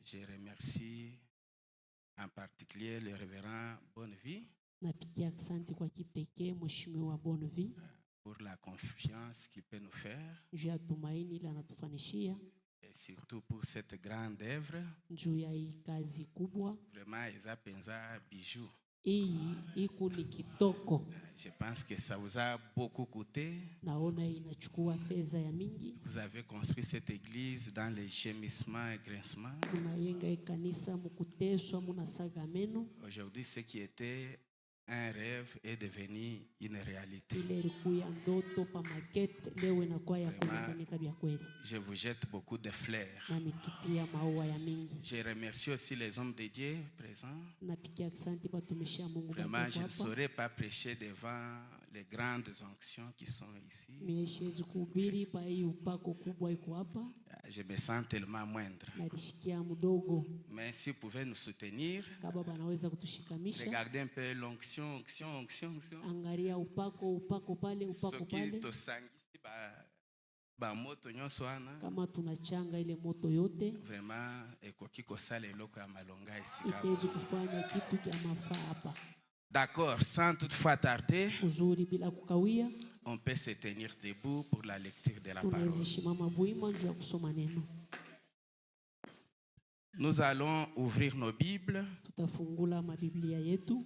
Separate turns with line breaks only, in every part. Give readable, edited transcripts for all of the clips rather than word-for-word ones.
Je remercie en particulier le révérend Bonnevie pour la confiance qu'il peut nous faire et surtout pour cette grande œuvre. Vraiment, ils ont pensé à bijoux. Je pense que ça vous a beaucoup coûté. Vous avez construit cette église dans les gémissements et grincements. Aujourd'hui, ce qui était un rêve est devenu une réalité. Je vous jette beaucoup de fleurs. Je remercie aussi les hommes de Dieu présents. Vraiment, je ne saurais pas prêcher devant les grandes onctions qui sont ici. Je me sens tellement moindre. Mais si vous pouvez nous soutenir, regardez un peu l'onction, onction. Moto
kama tunachanga ile moto yote
vraiment ekoki kosala eloko ya malonga ici.
Itezi kufanya kitu cha mafaa hapa.
D'accord, sans toutefois tarder,
uzuri bila kukawia,
on peut se tenir debout pour la lecture de la parole.
Tunazishimama buima njoo kusoma neno.
Nous allons ouvrir nos Bibles
tutafungula mabiblia yetu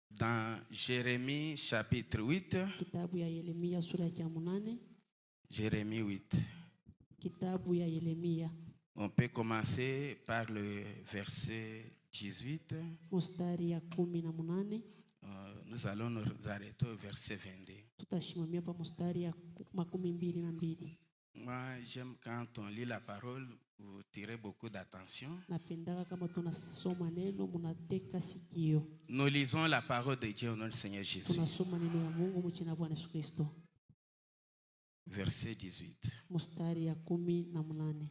dans Jérémie chapitre 8.
Kitabu ya Yeremia sura ya 8.
Jérémie 8.
Kitabu ya Yeremia.
On peut commencer par le verset 18.
Mstari ya 18.
Nous allons nous arrêter au verset 22.
Tutashimamia pa mstari ya 22.
Moi, j'aime quand on lit la parole, vous tirez beaucoup d'attention.
Napendaka kama tunasoma neno munateka sikio.
Nous lisons la parole de Dieu au nom du Seigneur Jésus.
Tunasoma neno ya Mungu mchina Bwana Yesu Kristo.
Verset 18.
Mstari ya 18.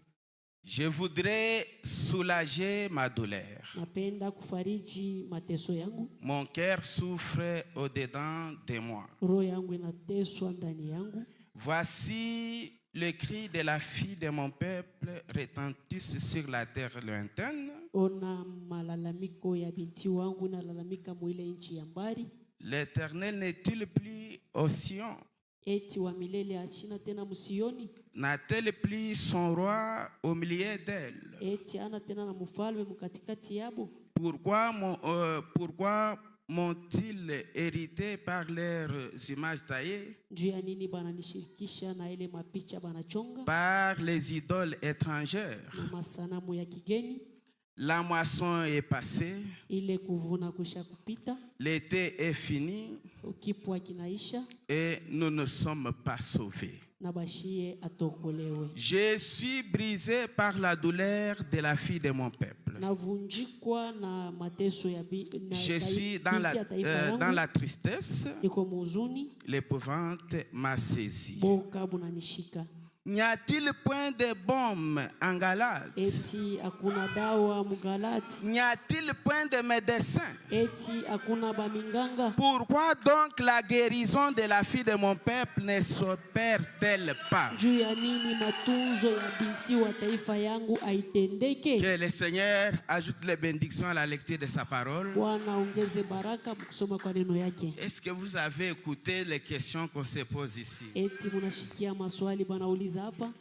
Je voudrais soulager ma douleur.
Napenda kufariji mateso yangu.
Mon cœur souffre au-dedans de moi.
Roho yangu inateswa ndani yangu.
Voici le cri de la fille de mon peuple retentisse sur la terre lointaine.
Ona malalamiko ya binti wangu inalalamika mwile nchi ya mbali.
L'Éternel n'est-il plus au Sion?
Eti wa milele ashina tena musioni?
N'a-t-elle plus son roi au milieu d'elle?
Eti ana tena na mfalme mkatikati yabo?
Pourquoi m'ont-ils hérité par leurs images taillées?
Juu nini bana nishirikisha na ile mapicha bana chonga?
Par les idoles étrangères.
Na masanamu ya kigeni.
La moisson est passée.
Ile kuvuna kusha kupita.
L'été est fini.
Ukipwa kinaisha.
Et nous ne sommes pas sauvés.
Na bashie atokolewe.
Je suis brisé par la douleur de la fille de mon peuple.
Navunjikwa na mateso ya
je suis dans la tristesse.
Niko muzuni.
L'épouvante m'a saisi.
Boka bunanishika.
N'y a-t-il point de baume en Galate?
Eti akuna dawa mugalati.
N'y a-t-il point de médecin?
Eti akuna baminganga.
Pourquoi donc la guérison de la fille de mon peuple ne s'opère-t-elle pas?
Juu ya nini matunzo ya binti wa taifa yangu aitendeke?
Que le Seigneur ajoute les bénédictions à la lecture de sa parole.
Bwana ongeze baraka kusoma kwa neno yake.
Est-ce que vous avez écouté les questions qu'on se pose ici?
Eti munashikia maswali bana uliza.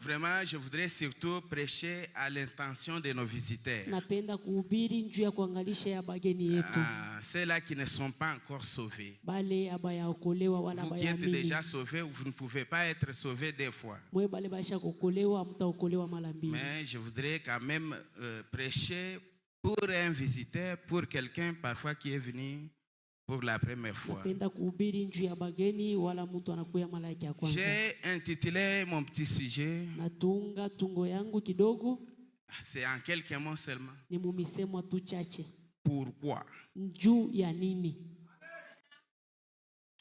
Vraiment, je voudrais surtout prêcher à l'intention de nos visiteurs.
Napenda kuhubiri njuu ya kuangalisha ya bageni yetu.
Ceux-là qui ne sont pas encore sauvés.
Bale abayaokolewa wala
vous qui êtes déjà sauvés, vous ne pouvez pas être sauvés deux fois.
Mwe bale basha kuokolewa mtaokolewa mara mbili.
Mais je voudrais quand même prêcher pour un visiteur, pour quelqu'un parfois qui est venu pour la première fois. J'ai intitulé mon petit sujet. C'est en quelques mots seulement. Pourquoi?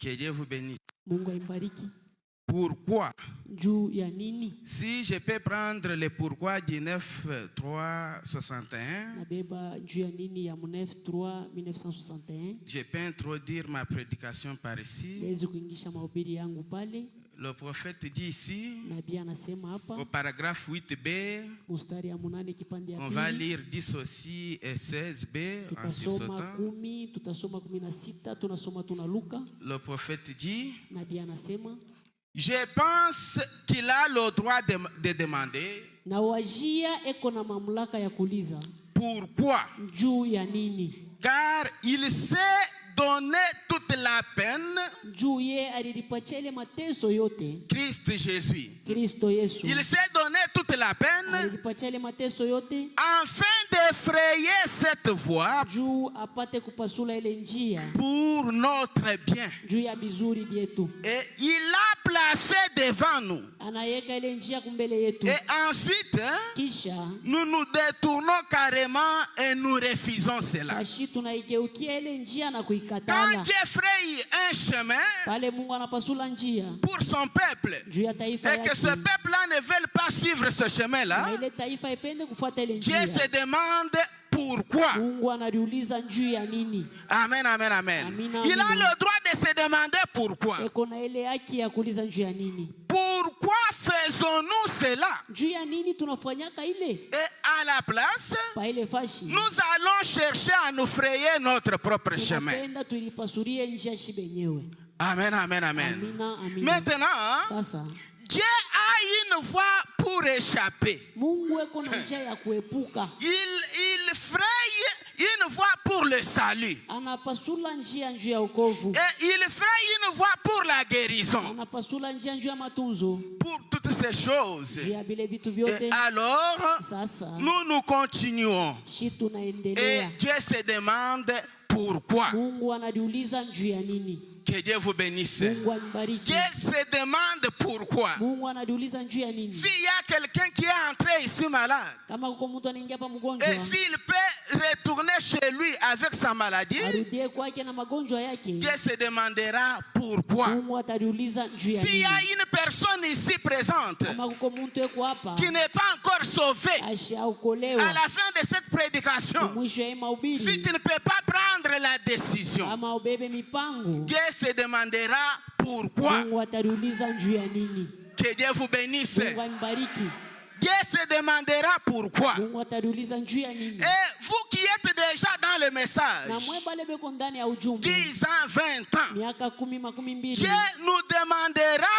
Que Dieu vous bénisse. Pourquoi? Si je peux prendre le pourquoi du 9-3-61, je peux introduire ma prédication par ici. Le prophète dit ici, au paragraphe 8b, on va lire 10 aussi et 16b en sursautant. Le prophète dit, je pense qu'il a le droit de demander pourquoi, car il sait donner toute la peine. Christ Jésus. Il sait donner toute la peine afin d'effrayer cette voie pour notre bien. Et il a placé devant nous. Et ensuite, nous nous détournons carrément et nous refusons cela. Quand Dieu fraye un chemin pour son peuple et que ce peuple-là ne veut pas suivre ce chemin-là, Dieu se demande pourquoi. Amen, amen, amen. Il a le droit de se demander pourquoi. Pourquoi faisons-nous cela? Et à la place, nous allons chercher à nous frayer notre propre chemin. Amen, amen, amen. Maintenant, Dieu a une voie pour échapper. Il fraye une voie pour le salut. Et il fraye une voie pour la guérison. Pour toutes ces choses. Et alors, nous continuons. Et Dieu se demande pourquoi. Que Dieu vous bénisse. Dieu se demande pourquoi. S'il y a quelqu'un qui est entré ici malade, et s'il peut retourner chez lui avec sa maladie, Dieu se demandera pourquoi. S'il y a une personne ici présente qui n'est pas encore sauvée, à la fin de cette prédication, si tu ne peux pas prendre la décision, Dieu se demandera pourquoi. Que Dieu vous bénisse. Dieu se demandera pourquoi. Et vous qui êtes déjà dans le message, 10 ans, 20 ans, Dieu nous demandera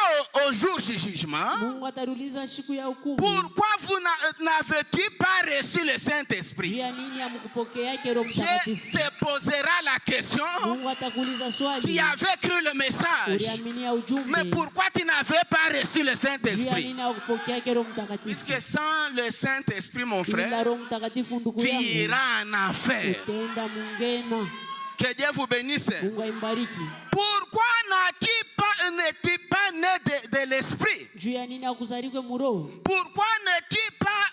au jour du jugement, pourquoi vous n'avez-vous pas reçu le Saint-Esprit? Dieu te posera la question, tu avais cru le message, mais pourquoi tu n'avais pas reçu le Saint-Esprit? Puisque sans le Saint-Esprit, mon frère, tu iras en enfer. Que Dieu vous bénisse. Pourquoi n'es-tu pas né de l'Esprit? Pourquoi n'es-tu pas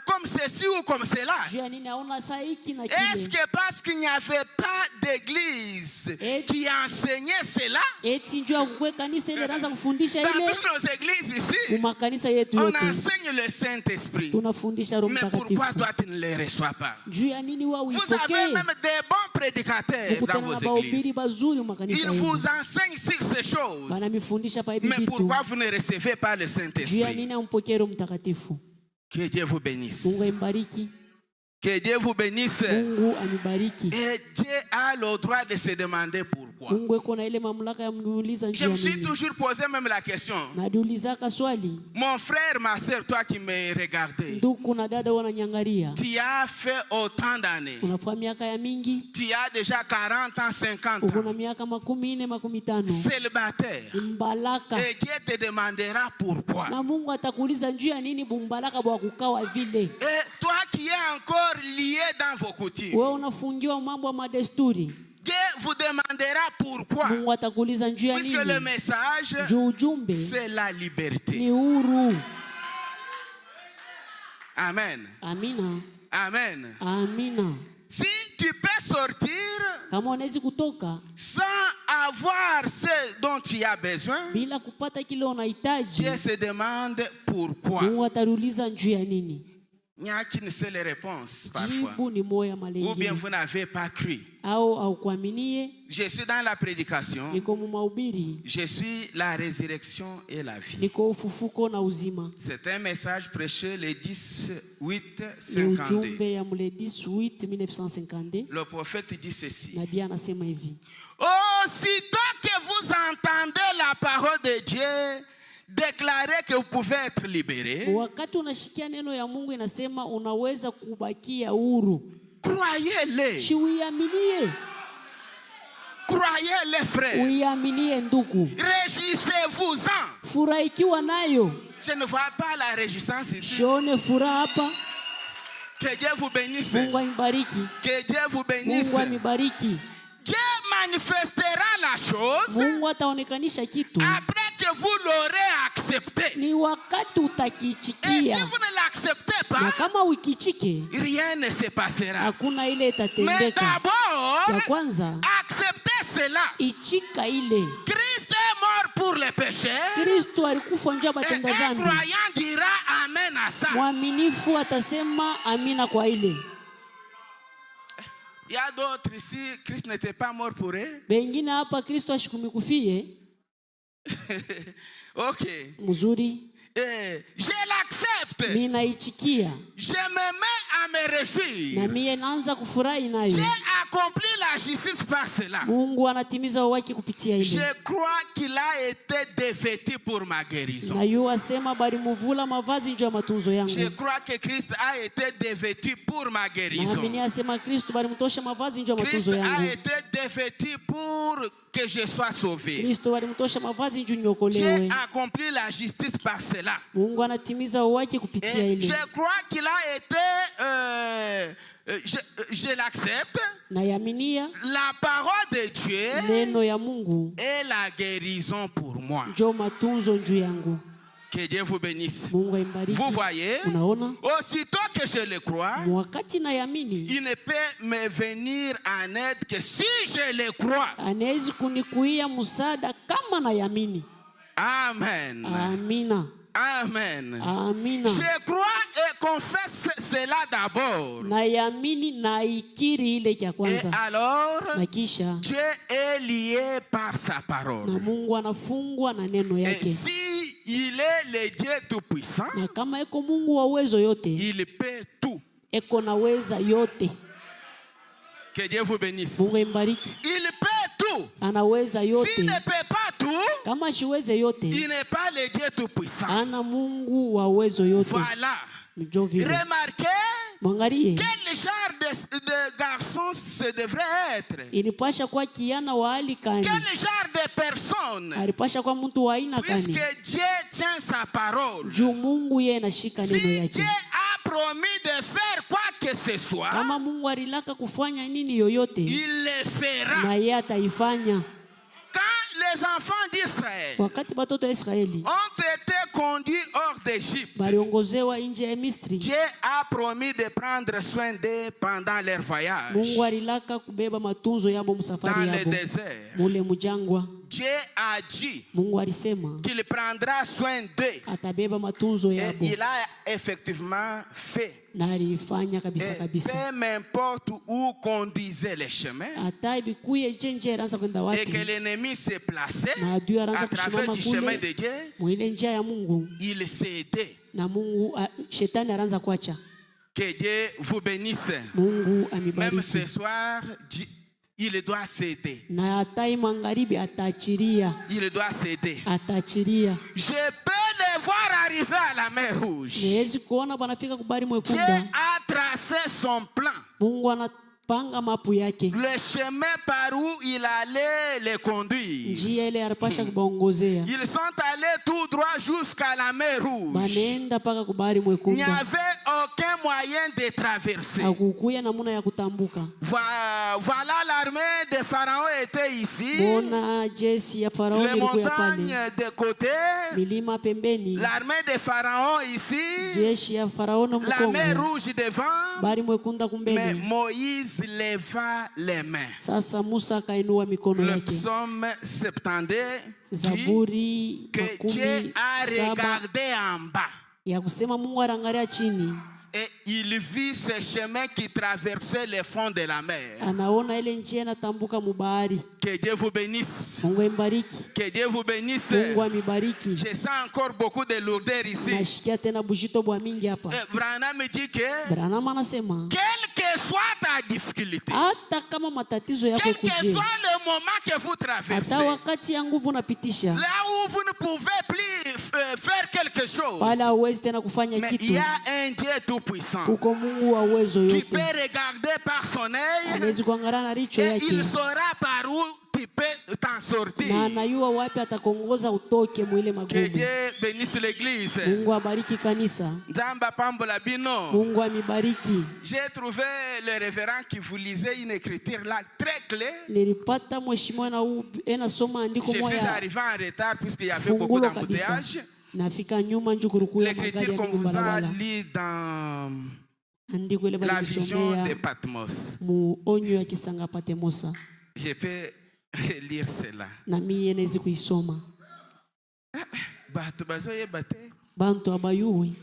comme ceci ou comme cela? Est-ce que parce qu'il n'y avait pas d'église qui enseignait cela? Dans toutes nos églises ici, on enseigne le Saint-Esprit. Mais pourquoi toi tu ne le reçois pas? Vous avez même des bons prédicateurs dans vos églises. Ils vous enseignent sur ces choses. Mais pourquoi vous ne recevez pas le Saint-Esprit? Que Dieu vous bénisse. Que Dieu vous bénisse. Et Dieu a le droit de se demander pourquoi. Je me suis toujours posé même la question. Mon frère, ma soeur, toi qui me regardais, tu as fait autant d'années. Tu as déjà 40 ans, 50 ans. Célibataire. Et Dieu te demandera pourquoi. Et toi qui es encore lié dans vos coutumes, Dieu vous demandera pourquoi. Puisque le message, c'est la liberté. Amen. Amen. Si tu peux sortir sans avoir ce dont tu as besoin, Dieu se demande pourquoi. Il n'y a qu'une seule réponse parfois.
Ou
bien vous n'avez pas cru.
Je
suis dans la prédication. Je suis la résurrection et la vie. C'est un message prêché le 10/8/52. Le prophète dit ceci. Aussitôt que vous entendez la parole de Dieu, déclarer que vous pouvez être libéré. Croyez-les. Croyez-les, frères. Réjouissez-vous-en. Je ne vois pas la réjouissance ici. Que Dieu vous bénisse. Que Dieu vous bénisse. Dieu manifestera la chose après que vous l'aurez accepté. Et si vous ne l'acceptez pas, rien ne se passera. Mais d'abord, acceptez cela. Christ est mort pour les péchés. Et un croyant dira Amen à ça. Il y a d'autres ici, Christ n'était pas mort pour eux. Ok. Je l'accepte. Je me mets à me réjouir. J'ai accompli la justice par cela. Je crois qu'il a été dévêtu pour ma guérison. Je crois que Christ a été dévêtu pour ma guérison. Christ a été dévêtu pour que je sois sauvé. J'ai accompli la justice par cela. Et je crois qu'il a été, je l'accepte. La parole de Dieu est la guérison pour moi. Que Dieu vous bénisse. Vous voyez, aussitôt que je le crois, il ne peut me venir en aide que si je le crois. Amen. Amen. Je crois et confesse cela d'abord. Et alors, Dieu est lié par sa parole. Et si il est le Dieu tout-puissant, il peut tout. Que Dieu vous bénisse. Il peut tout. S'il ne peut pas tout, il n'est pas le Dieu tout-puissant. Voilà. Remarquez quel genre de garçon ce devrait être. Quel genre de personne. Puisque Dieu tient sa parole. Si Dieu a promis de faire quoi que ce soit, il le fera. Quand les enfants d'Israël ont été conduits hors d'Égypte, Dieu a promis de prendre soin d'eux pendant leur voyage dans le désert. Dieu a dit qu'il prendra soin d'eux. Et il a effectivement fait. Et peu m'importe où conduisait les chemins, et que l'ennemi s'est placé à travers du chemin de Dieu, il s'est aidé. Que Dieu vous bénisse. Même ce soir, il doit s'aider. Il doit s'aider. Je peux les voir arriver à la mer Rouge. Dieu a tracé son plan. Le chemin par où il allait les conduire. Ils sont allés tout droit jusqu'à la mer Rouge. Il n'y avait aucun moyen de traverser. Voilà, l'armée de Pharaon était ici. Les montagnes de côté. L'armée de Pharaon ici. La mer Rouge devant. Mais Moïse leva les mains. Le psaume 72 dit que Dieu a regardé en bas. Et il vit ce chemin qui traversait les fonds de la mer.
Anaona ile njia inatambuka mubahari.
Que Dieu vous bénisse.
Mungu ambariki.
Que Dieu vous bénisse.
Mungu amibariki.
Je sens encore beaucoup de lourdeur ici.
Nashikia tena bujito bwa mingi hapa.
Branham me dit que
Branham anasema
quelle que soit ta difficulté,
hata kama matatizo yako
quel que
kuje,
soit le moment que vous traversez,
hata wakati ya nguvu unapitisha,
là où vous ne pouvez plus faire quelque chose,
pala hauwezi tena kufanya
mais il
kitu,
y a un Dieu tout puissant
uko Mungu wa uwezo
qui
yote,
peut regarder par son œil
anaweza kuangalia na richo
et
yake,
il saura par où tu peux t'en sortir.
na anayua wapi atakuongoza utoke mwile
Que
magumu.
Dieu bénisse l'église.
Mungu abariki kanisa.
Nzamba pambola bino.
Mungu amibariki.
J'ai trouvé le révérend qui vous lisait une écriture là très claire.
Nilipata mheshimiwa na soma andiko
Je suis
moja
arrivé en retard puisqu'il y avait beaucoup d'embouteillages.
Nafika nyuma njukuruku ya magari
L'écriture
ya
qu'on vous a
barabara.
lu dans
Andiko ile
la vision de
balisomea
Patmos.
mu onyo ya kisanga Patemosa.
Je peux lire cela.
Na mimi nezi kuisoma.
Batu bazoye bate.
Bantu abayui.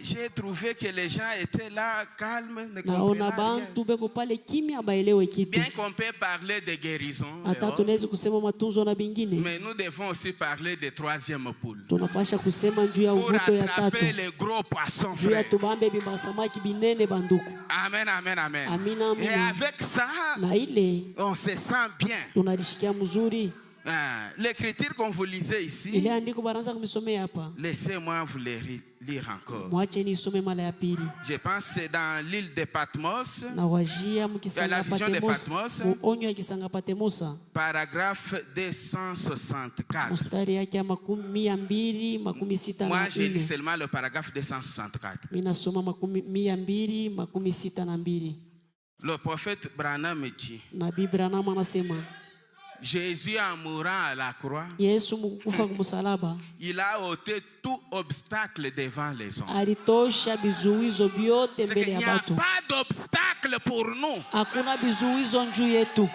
J'ai trouvé que les gens étaient là calmes, ne
Naona
comprenaient
bantu beko pale kimya abaelewe
rien.
kitu.
Bien qu'on peut parler de guérison,
Hata tunaweza kusema matunzo na bingine.
mais nous devons aussi parler de troisième poule.
Tunapasha kusema juu ya
Pour
uvuto ya tatu.
attraper les gros poissons,
Juu ya
frère.
tubambe bimba samaki binene banduku.
Amen, amen, amen.
Amina,
Et
amina.
avec ça,
Na ile
on se sent bien.
tunalishikia mzuri.
L'écriture qu'on vous lisait ici,
Ile andiko baranza kumisomea hapa.
laissez-moi vous le lire encore.
Mwache nisome mara ya pili.
Je pense que c'est dans l'île de Patmos,
Na wajia
la
mkisanga
vision de
Patemosa.
Patmos,
Mu onyo ya kisanga Patemosa.
paragraphe 264.
Mstari yake ya 264.
Moi, j'ai lu seulement le paragraphe 264.
Mina soma 262.
Le prophète Branham me dit,
Nabii Branham anasema
Jésus en mourant à la croix,
Yesu mkufa kumsalaba
il a ôté tout obstacle devant les hommes.
alitosha bizuizo vyote
C'est
mbele
qu'il
ya
n'y a
watu.
pas d'obstacle pour nous.
Hakuna bizuizo njuu yetu.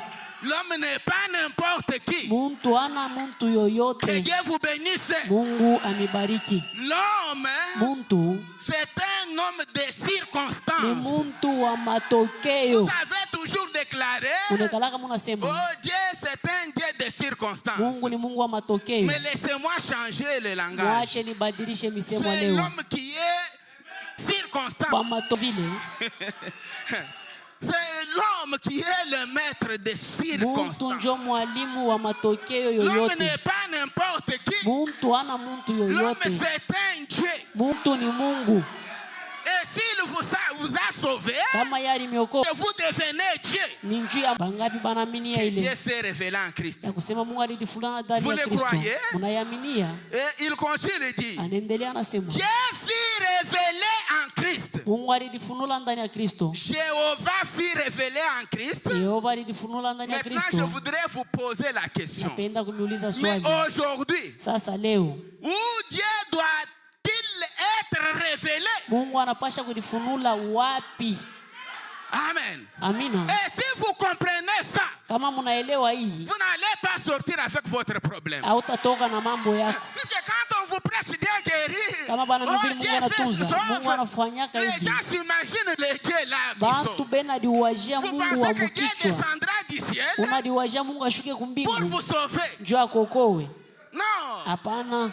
L'homme n'est pas n'importe qui.
Muntu ana muntu
Que
yoyote.
Dieu vous bénisse.
Mungu amibariki.
L'homme,
Muntu
c'est un homme de
ni
circonstances.
muntu wa matokeo.
Vous avez toujours déclaré,
Unekalaka munasema
oh Dieu, c'est un Dieu de circonstances.
Mungu ni Mungu wa matokeo.
Mais laissez-moi changer le langage.
Mwache nibadilishe misemo
C'est
leo.
l'homme qui est circonstant.
Kwa matovile
C'est l'homme qui est le maître des
muntu
circonstances.
njo mwalimu wa matokeo
L'homme
yoyote.
n'est pas n'importe qui.
Muntu ana muntu
L'homme,
yoyote.
c'est un Dieu.
Muntu ni Mungu.
Et s'il vous a sauvé,
Kama yari mioko
vous devenez Dieu.
ni njuu ya bangapi banaminia
Dieu
ile
s'est révélé en Christ.
ya kusema Mungu alidifulana ndani
Vous
ya
le
Kristo.
croyez?
Munayaminia?
Et il continue de dire,
Anaendelea anasema
Dieu fut révélé en Christ.
Mungu alidifunula ndani ya Kristo.
Jéhovah fut révélé en Christ.
Yehova alidifunula ndani ya
Maintenant, je
Kristo.
voudrais vous poser la question.
Napenda kuniuliza
Mais
swali.
aujourd'hui,
Sasa leo
où Dieu doit-il être révélé?
Mungu anapasha kudifunula wapi?
Amen.
Amina.
Et si vous comprenez ça,
Kama munaelewa hii,
vous n'allez pas sortir avec votre problème.
hautatoka na mambo yako.
Puisque quand on vous prêche Dieu guérit,
Kama bana nubiri Mungu
Dieu fait
anatunza,
sauve.
Mungu anafanyaka
Les
hivi.
gens s'imaginent les dieux là qui
Bantu
sont.
bena diwajia
Vous
Mungu wa
pensez que Dieu
mukichwa.
descendra du ciel
Unadiwajia Mungu ashuke
pour
kumbingu
vous sauver?
njoo akokowe.
Non.
Hapana.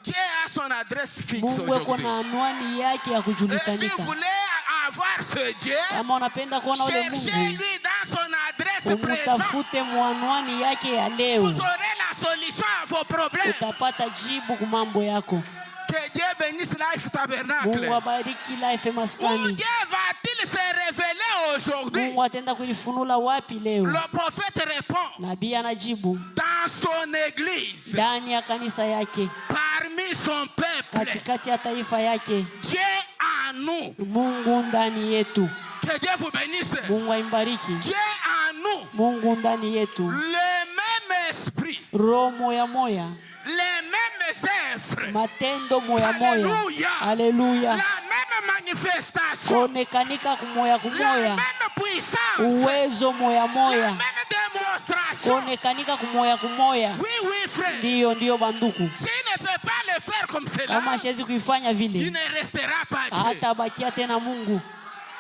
Dieu a son adresse fixe
Mungu eko
aujourd'hui.
na anwani yake ya
Et si
kujulikanika.
vous voulez avoir ce Dieu,
Kama unapenda kuona ule Mungu,
cherchez-lui dans son adresse présente.
umutafute mwanwani yake ya
Vous
leo.
aurez la solution à vos problèmes.
Utapata jibu kwa mambo yako.
Que Dieu bénisse Life Tabernacle.
Mungu abariki Life
Où
Maskani.
Dieu va-t-il se révéler aujourd'hui?
Mungu atenda kulifunula wapi leo?
Le prophète répond,
Nabii anajibu
dans son église,
ndani ya kanisa yake,
parmi son peuple,
katikati ya taifa yake.
Dieu en nous.
Mungu ndani yetu.
Que Dieu vous bénisse.
Mungu aimbariki.
Dieu en nous.
Mungu ndani yetu.
Le même esprit,
Roho moya moya,
les mêmes œuvres,
matendo moya moya.
Alléluia.
Haleluya.
la même manifestation,
Kuonekanika kumoya
la
kumoya,
même puissance,
uwezo moya
la
moya,
même démonstration
kuonekanika kumoya kumoya.
Oui, frère.
Ndio banduku.
S'il ne peut pas le faire comme cela,
kama hawezi kuifanya vile,
il ne restera pas Dieu.
hata bakia tena Mungu.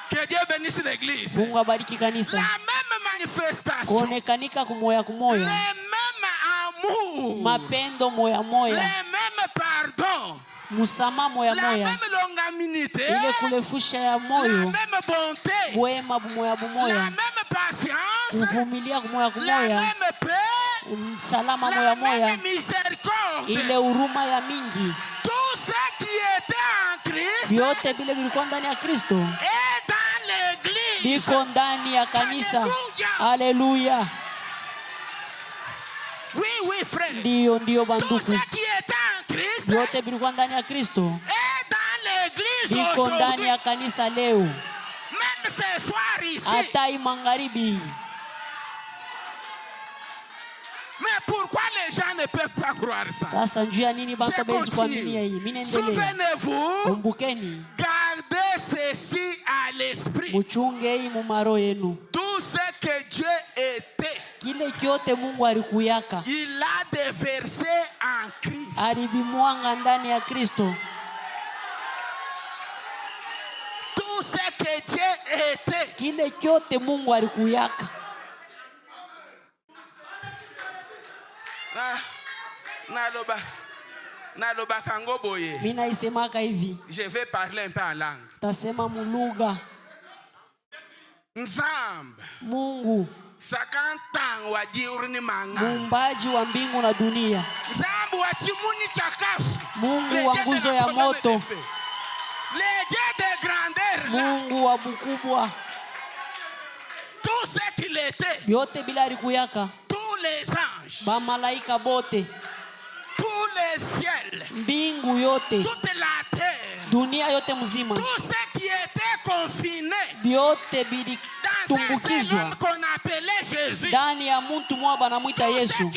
Que Dieu bénisse l'église.
Mungu abariki kanisa.
La même manifestation.
Kuonekanika kumoya kumoya.
Le même amour.
Mapendo moya moya.
Le même pardon.
Musama moya moya.
La même longanimité.
Ile kulefusha ya moyo.
La même bonté.
Wema bumoya bumoya.
La même patience.
Kuvumilia kumoya
La
kumoya.
même paix.
Salama moya moya.
La même miséricorde.
Ile huruma ya mingi.
Tout ce qui était en Christ.
Vyote vile vilikuwa ndani ya Kristo.
Et dans l'église.
Biko ndani ya kanisa. Haleluya.
Oui, frère.
Ndio banduku.
Tout ce qui était en Christ.
Vyote vilikuwa ndani ya Kristo.
Et dans l'église
Biko ndani ya kanisa leo.
Même ce soir ici.
Hata magharibi.
Mais pourquoi les gens ne peuvent pas croire ça?
Sasa njia nini bantu hawezi kuamini hii? Mimi naendelea.
Souvenez-vous.
Kumbukeni.
Gardez ceci à l'esprit.
Muchunge hii mu maro yenu.
Tout ce que Dieu était.
Kile kyote Mungu alikuyaka.
Il a déversé en Christ.
Alibimwanga ndani ya Kristo.
Tout ce que Dieu était.
Kile kyote Mungu alikuyaka.
Mina
isemaka hivi.
Je vais parler un peu en langue.
Tasema mulugha.
Nzambe.
Mungu.
Sakantang wa diurni manga.
Muumbaji wa mbingu na dunia.
Nzambe wa chimuni chakafu.
Mungu wa nguzo ya moto.
Le Dieu de grandeur.
Mungu wa bukubwa.
Tout ce qu'il était.
Yote bila alikuyaka.
Tous les anges.
Ba malaika bote.
Tous les ciels.
Mbingu yote.
Toute la terre.
Dunia yote mzima.
Tout ce qui était confiné.
Biote bili tumbukizwa.
Qu'on appelait Jésus.
Ndani ya mtu mwa banamuita Yesu.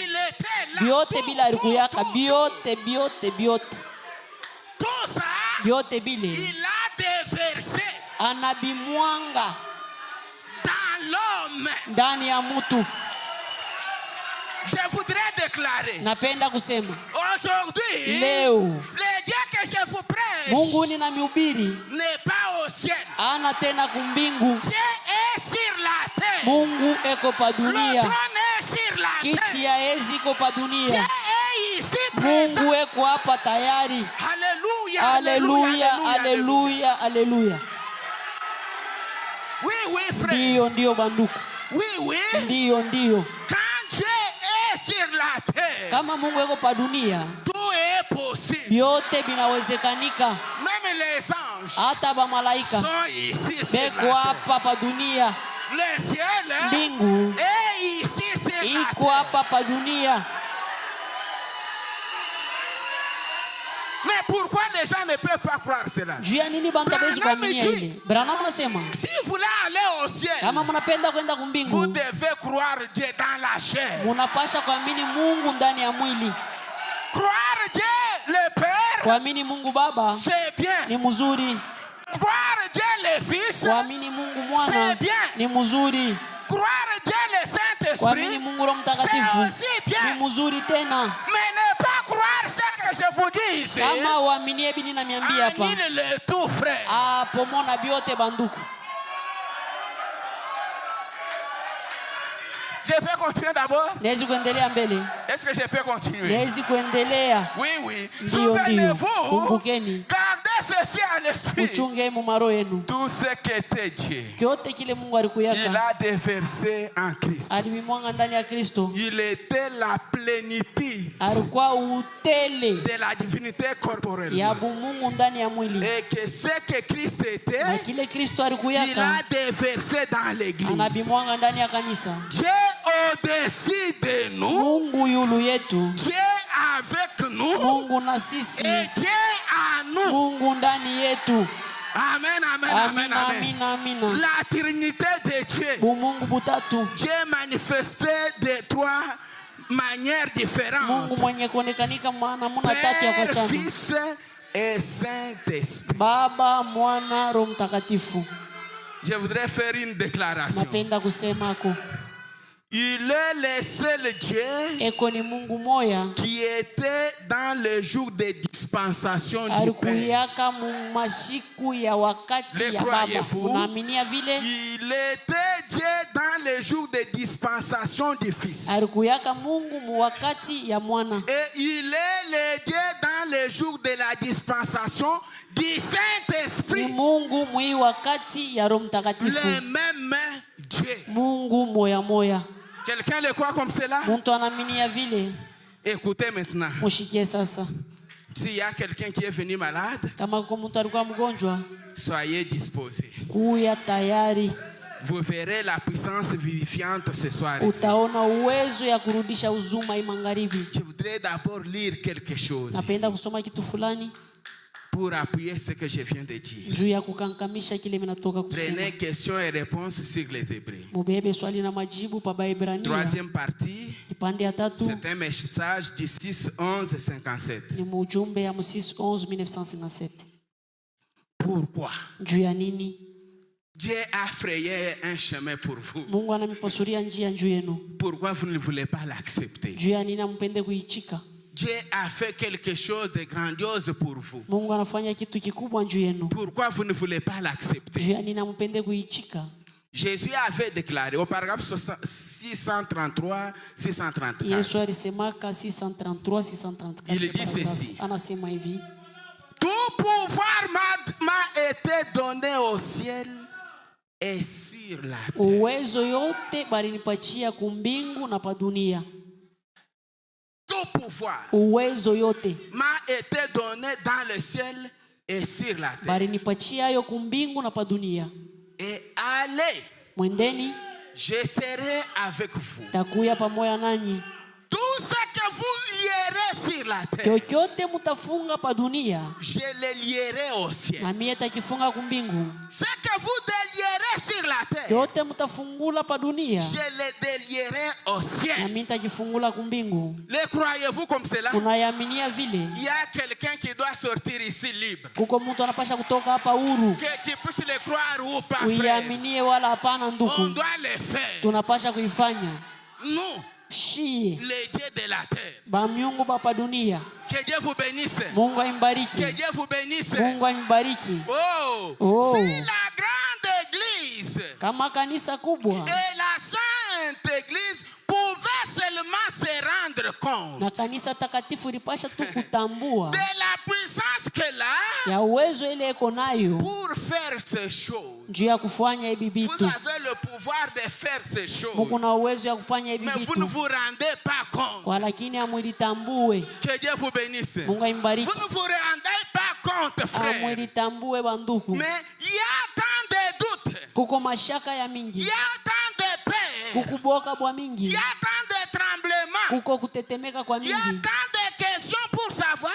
Biote bila alikuyaka. Biote.
Tout ça.
Biote bile.
Il a déversé.
Anabimwanga.
Dans l'homme.
Ndani ya mtu.
Je voudrais déclarer.
Napenda kusema.
Aujourd'hui.
Leo.
Le Dieu que je vous prêche.
Mungu ninamhubiri.
N'est pas au ciel.
Ana tena kumbingu.
Dieu est sur la terre.
Mungu eko pa dunia.
Le trône est sur la terre.
Kiti ya enzi iko pa dunia.
Dieu est ici présent.
Mungu eko hapa tayari.
Alléluia.
Alléluia. Alléluia. Alléluia.
Oui, frère.
Ndio banduku.
Oui.
Ndio.
Quand Dieu est sur la terre.
Kama Mungu eko pa dunia.
Tout est possible.
Biote binawezekanika.
Même les anges.
Hata ba malaika.
Sont ici sur
beko hapa pa dunia.
Le ciel.
Mbingu.
Et ici sur la terre.
Iko hapa pa dunia.
Mais pourquoi les gens ne peuvent pas croire cela?
Jua nini bantu hawezi kuamini ile? Branham anasema.
Si vous voulez aller au ciel.
Kama mnapenda kwenda kumbingu.
Vous devez croire Dieu dans la chair.
Munapasha kuamini Mungu ndani ya mwili.
Croire Dieu le Père.
Kuamini Mungu Baba.
C'est bien.
Ni mzuri.
Croire Dieu le Fils.
Kuamini Mungu Mwana.
C'est bien.
Ni mzuri.
Croire Dieu le Saint-Esprit.
Kuamini Mungu Roho Mtakatifu.
C'est aussi bien.
Ni mzuri tena.
Mais ne pas croire ce que je vous dis ici.
Kama uaminie bini na miambia hapa.
Annule le tout, frère.
Pomona biote banduku.
Je peux continuer d'abord?
Nezi kuendelea mbele.
Est-ce que je peux continuer?
Nezi kuendelea.
Oui.
Souvenez-vous. Kumbukeni.
Gardez ceci à l'esprit.
Uchunge mu maro yenu.
Tout ce qui était Dieu.
Kyote kile Mungu alikuyaka.
Il a déversé en Christ.
Alimimwanga ndani ya Kristo.
Il était la plénitude.
Alikuwa utele.
De la divinité corporelle.
Ya Mungu ndani ya mwili.
Et que ce que Christ était.
Na kile Kristo alikuyaka.
Il a déversé dans l'église.
Anabimwanga ndani ya kanisa.
Dieu au-dessus de nous.
Mungu yulu yetu.
Dieu avec nous.
Mungu na sisi.
Et Dieu en nous.
Mungu ndani yetu.
Amen. La Trinité de Dieu.
Mungu butatu.
Dieu manifesté de trois manières différentes.
Mungu mwenye kuonekanika namna tatu ya kuachana.
Père, Fils et Saint-Esprit.
Baba, Mwana, Roho Mtakatifu.
Je voudrais faire une déclaration.
Napenda kusema ko.
Il est le seul Dieu qui était dans le jour des dispensations du Père. Le croyez-vous? Il était Dieu dans le jour des dispensations du Fils. Et il est le Dieu dans le jour de la dispensation du Saint-Esprit. Le même Dieu. Quelqu'un le croit comme cela? Écoutez maintenant. S'il y a quelqu'un qui est venu malade, soyez disposés. Vous verrez la puissance vivifiante ce soir. Je voudrais d'abord lire quelque chose pour appuyer ce que je viens de dire. Prenez questions et réponses sur les Hébreux. Troisième partie, c'est un message du 6-11-57. Pourquoi? Dieu a frayé un chemin pour vous. Pourquoi vous ne voulez pas l'accepter? Dieu a fait quelque chose de grandiose pour vous. Pourquoi vous ne voulez pas l'accepter? Jésus avait déclaré au paragraphe 633, 634. Il dit ceci. Tout pouvoir m'a été donné au ciel et sur la terre. Tout pouvoir m'a été donné dans le ciel et sur la terre. Et allez, je serai avec vous. Tout ce que vous lierez sur la terre, je le lierai au ciel. Ce que vous délierez sur la terre, je le délierai au ciel. Le croyez-vous comme cela? Il y a quelqu'un qui doit sortir ici libre. Que tu puisses le croire ou pas, frère. On doit le faire. Nous, les dieux de la terre. Que Dieu vous bénisse. Que Dieu vous bénisse. Oh, c'est la grande église. Et la sainte église pouvait seulement se rendre compte de la puissance qu'elle a pour faire ces choses. Vous avez le pouvoir de faire ces choses, mais vous ne vous rendez pas compte. Que Dieu vous bénisse. Vous ne vous rendez pas compte, frère. Mais il y a tant de doutes, il y a tant de peur, il y a tant de tremblements, il y a tant de questions pour savoir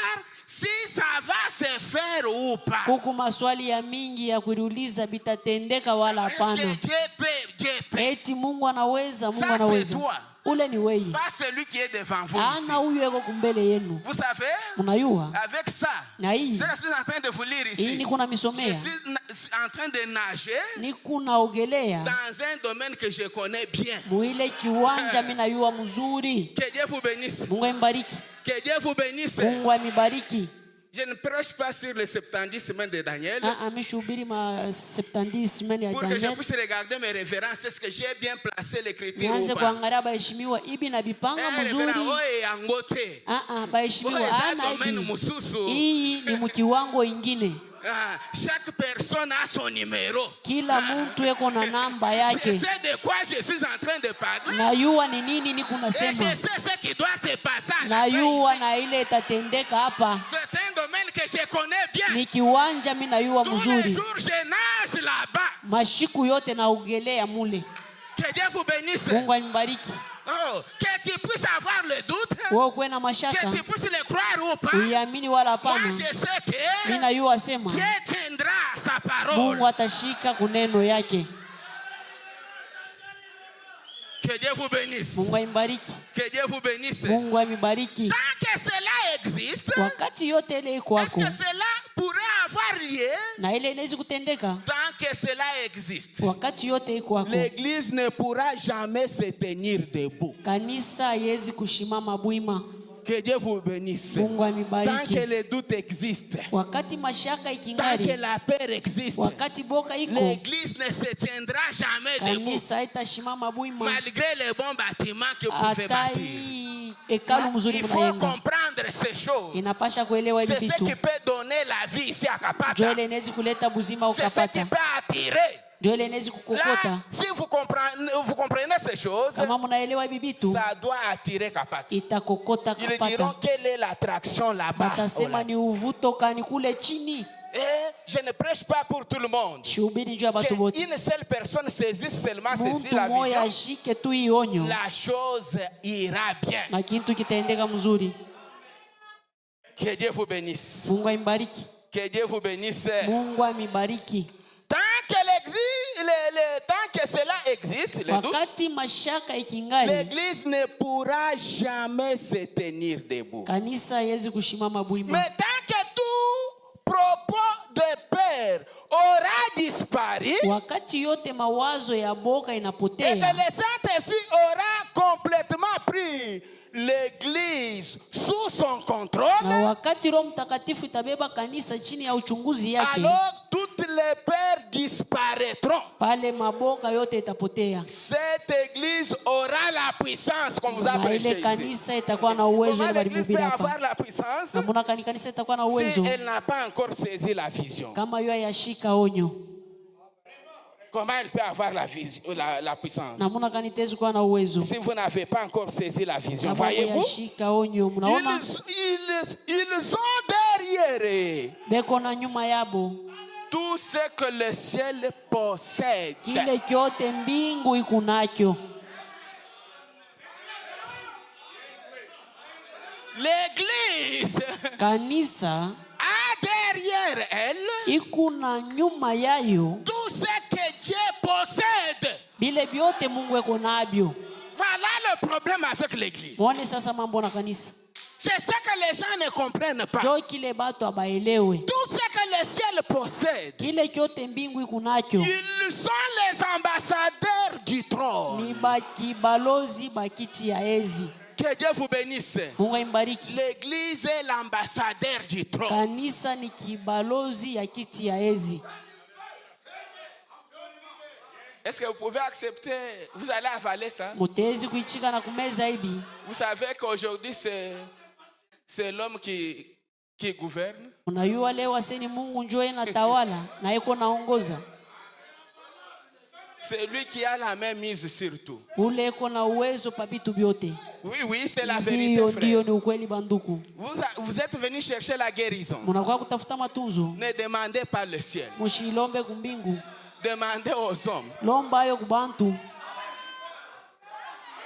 si ça va se faire ou pas. Est-ce que Dieu peut? Ça c'est toi. Pas celui qui est devant vous ici. Vous savez, avec ça, ce que je suis en train de vous lire ici, je suis en train de nager dans un domaine que je connais bien. Que Dieu vous bénisse. Que Dieu vous bénisse. Je ne prêche pas sur les 70 semaines de Daniel. Pour que je puisse regarder mes références, est-ce que j'ai bien placé l'écriture ou pas? Chaque personne a son numéro. Je sais de quoi je suis en train de parler. Et je sais ce qui doit se passer. C'est un domaine que je connais bien. Tous les jours je nage là-bas. Que Dieu vous bénisse. Oh, que tu puisses avoir le doute, que tu puisses le croire ou pas. Moi je sais que Dieu tiendra sa parole. Que Dieu vous bénisse. Que Dieu vous bénisse. Tant que cela existe, est-ce que cela pourrait avoir lieu tant que cela existe. L'église ne pourra jamais se tenir debout. Que Dieu vous bénisse. Tant que le doute existe, tant que la peur existe, l'église ne se tiendra jamais debout. Malgré les bons bâtiments que vous pouvez bâtir. Il faut comprendre ces choses. C'est ce qui peut donner la vie ici à Kapata. C'est ce qui peut attirer. Là, si vous comprenez ces choses, ça doit attirer Kapata. Ils diront quelle est l'attraction là-bas. Et je ne prêche pas pour tout le monde. Qu'une seule personne saisisse seulement ceci, la vision, la chose ira bien. Que Dieu vous bénisse. Que Dieu vous bénisse. Tant que cela existe, l'église ne pourra jamais se tenir debout. Mais tant que tout propos de peur aura disparu, et que le Saint-Esprit aura complètement pris l'église sous son contrôle, alors toutes les peurs disparaîtront. Cette église aura la puissance qu'on vous a prêché ici. Comment l'église peut avoir la puissance si elle n'a pas encore saisi la vision? Comment elle peut avoir la puissance? Si vous n'avez pas encore saisi la vision, voyez-vous, ils ont derrière tout ce que le ciel possède. L'église a derrière elle tout ce que Dieu possède. Voilà le problème avec l'église. C'est ça que les gens ne comprennent pas. Tout ce que le ciel possède, ils sont les ambassadeurs du trône. Que Dieu vous bénisse. L'église est l'ambassadeur du trône. Est-ce que vous pouvez accepter? Vous allez avaler ça? Vous savez qu'aujourd'hui c'est l'homme qui gouverne. C'est lui qui a la main mise sur tout. Oui, c'est la vérité, frère. Vous êtes venu chercher la guérison. Ne demandez pas le ciel. Demandez aux hommes.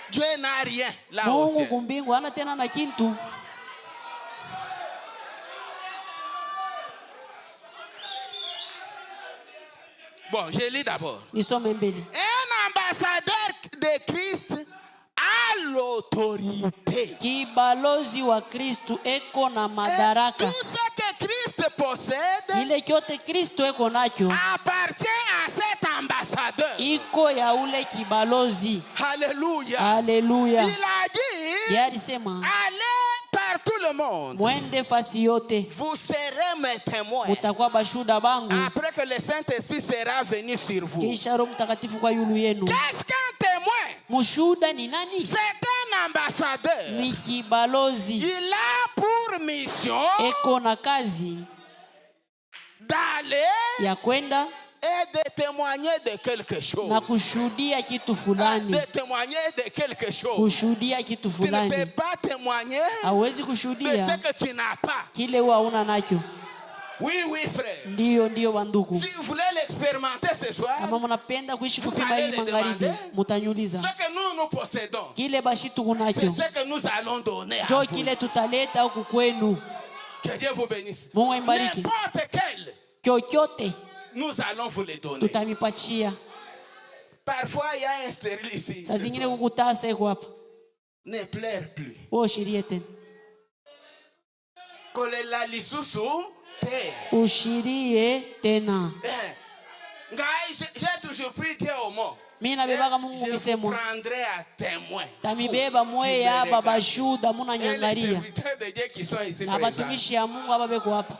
Dieu n'a rien là au ciel. Bon, je lis d'abord. Un ambassadeur de Christ a l'autorité. Et tout ce que Christ possède appartient à cet ambassadeur. Alléluia.
Alléluia.
Il a dit, allez par tout le monde. Vous serez mes témoins. Après que le Saint-Esprit sera venu sur vous. Qu'est-ce qu'un témoin? C'est un ambassadeur. Il a pour mission d'aller et de témoigner de quelque chose. De témoigner de quelque chose. Tu ne peux pas témoigner de ce que tu n'as pas. Oui, frère. Si vous voulez l'expérimenter ce soir, vous allez le demander. Ce que nous possédons, c'est ce que nous allons donner à vous. Que Dieu vous bénisse. N'importe quel, nous allons vous les donner. Parfois, il y a un stérile ici. Ne pleure plus. Kolela lisusu
Ushirie tena.
J'ai toujours pris Dieu au mot.
Mina bebaka Mungu misemo.
Je prendrai à témoin.
Tamibeba mweya baba shuda muna nyangaria. Na batumishi ya Mungu hapa beko hapa.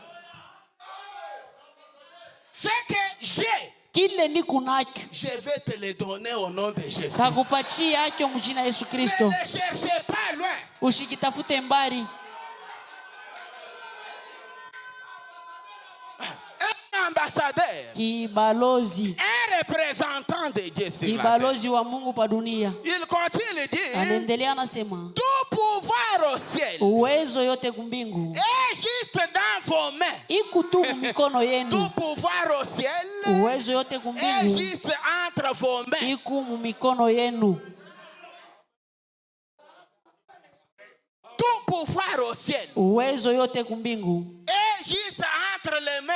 Ce que j'ai,
kile niko nacho,
je vais te le donner au nom de Jésus.
Takupatia acho mjina Yesu Kristo.
Ne cherchez pas loin.
Ushikitafute mbali.
Ambassadeur,
kibalozi,
un représentant de Dieu sur
kibalozi
la
wa Mungu pa dunia.
Il continue de dire,
anaendelea anasema,
tout pouvoir au ciel,
uwezo yote kumbingu,
est juste dans vos mains.
iko tu mikono yenu.
Tout pouvoir au ciel,
uwezo yote
est
kumbingu,
juste entre vos mains.
iko mikono yenu.
Tout pouvoir au ciel,
uwezo yote kumbingu,
est juste entre les mains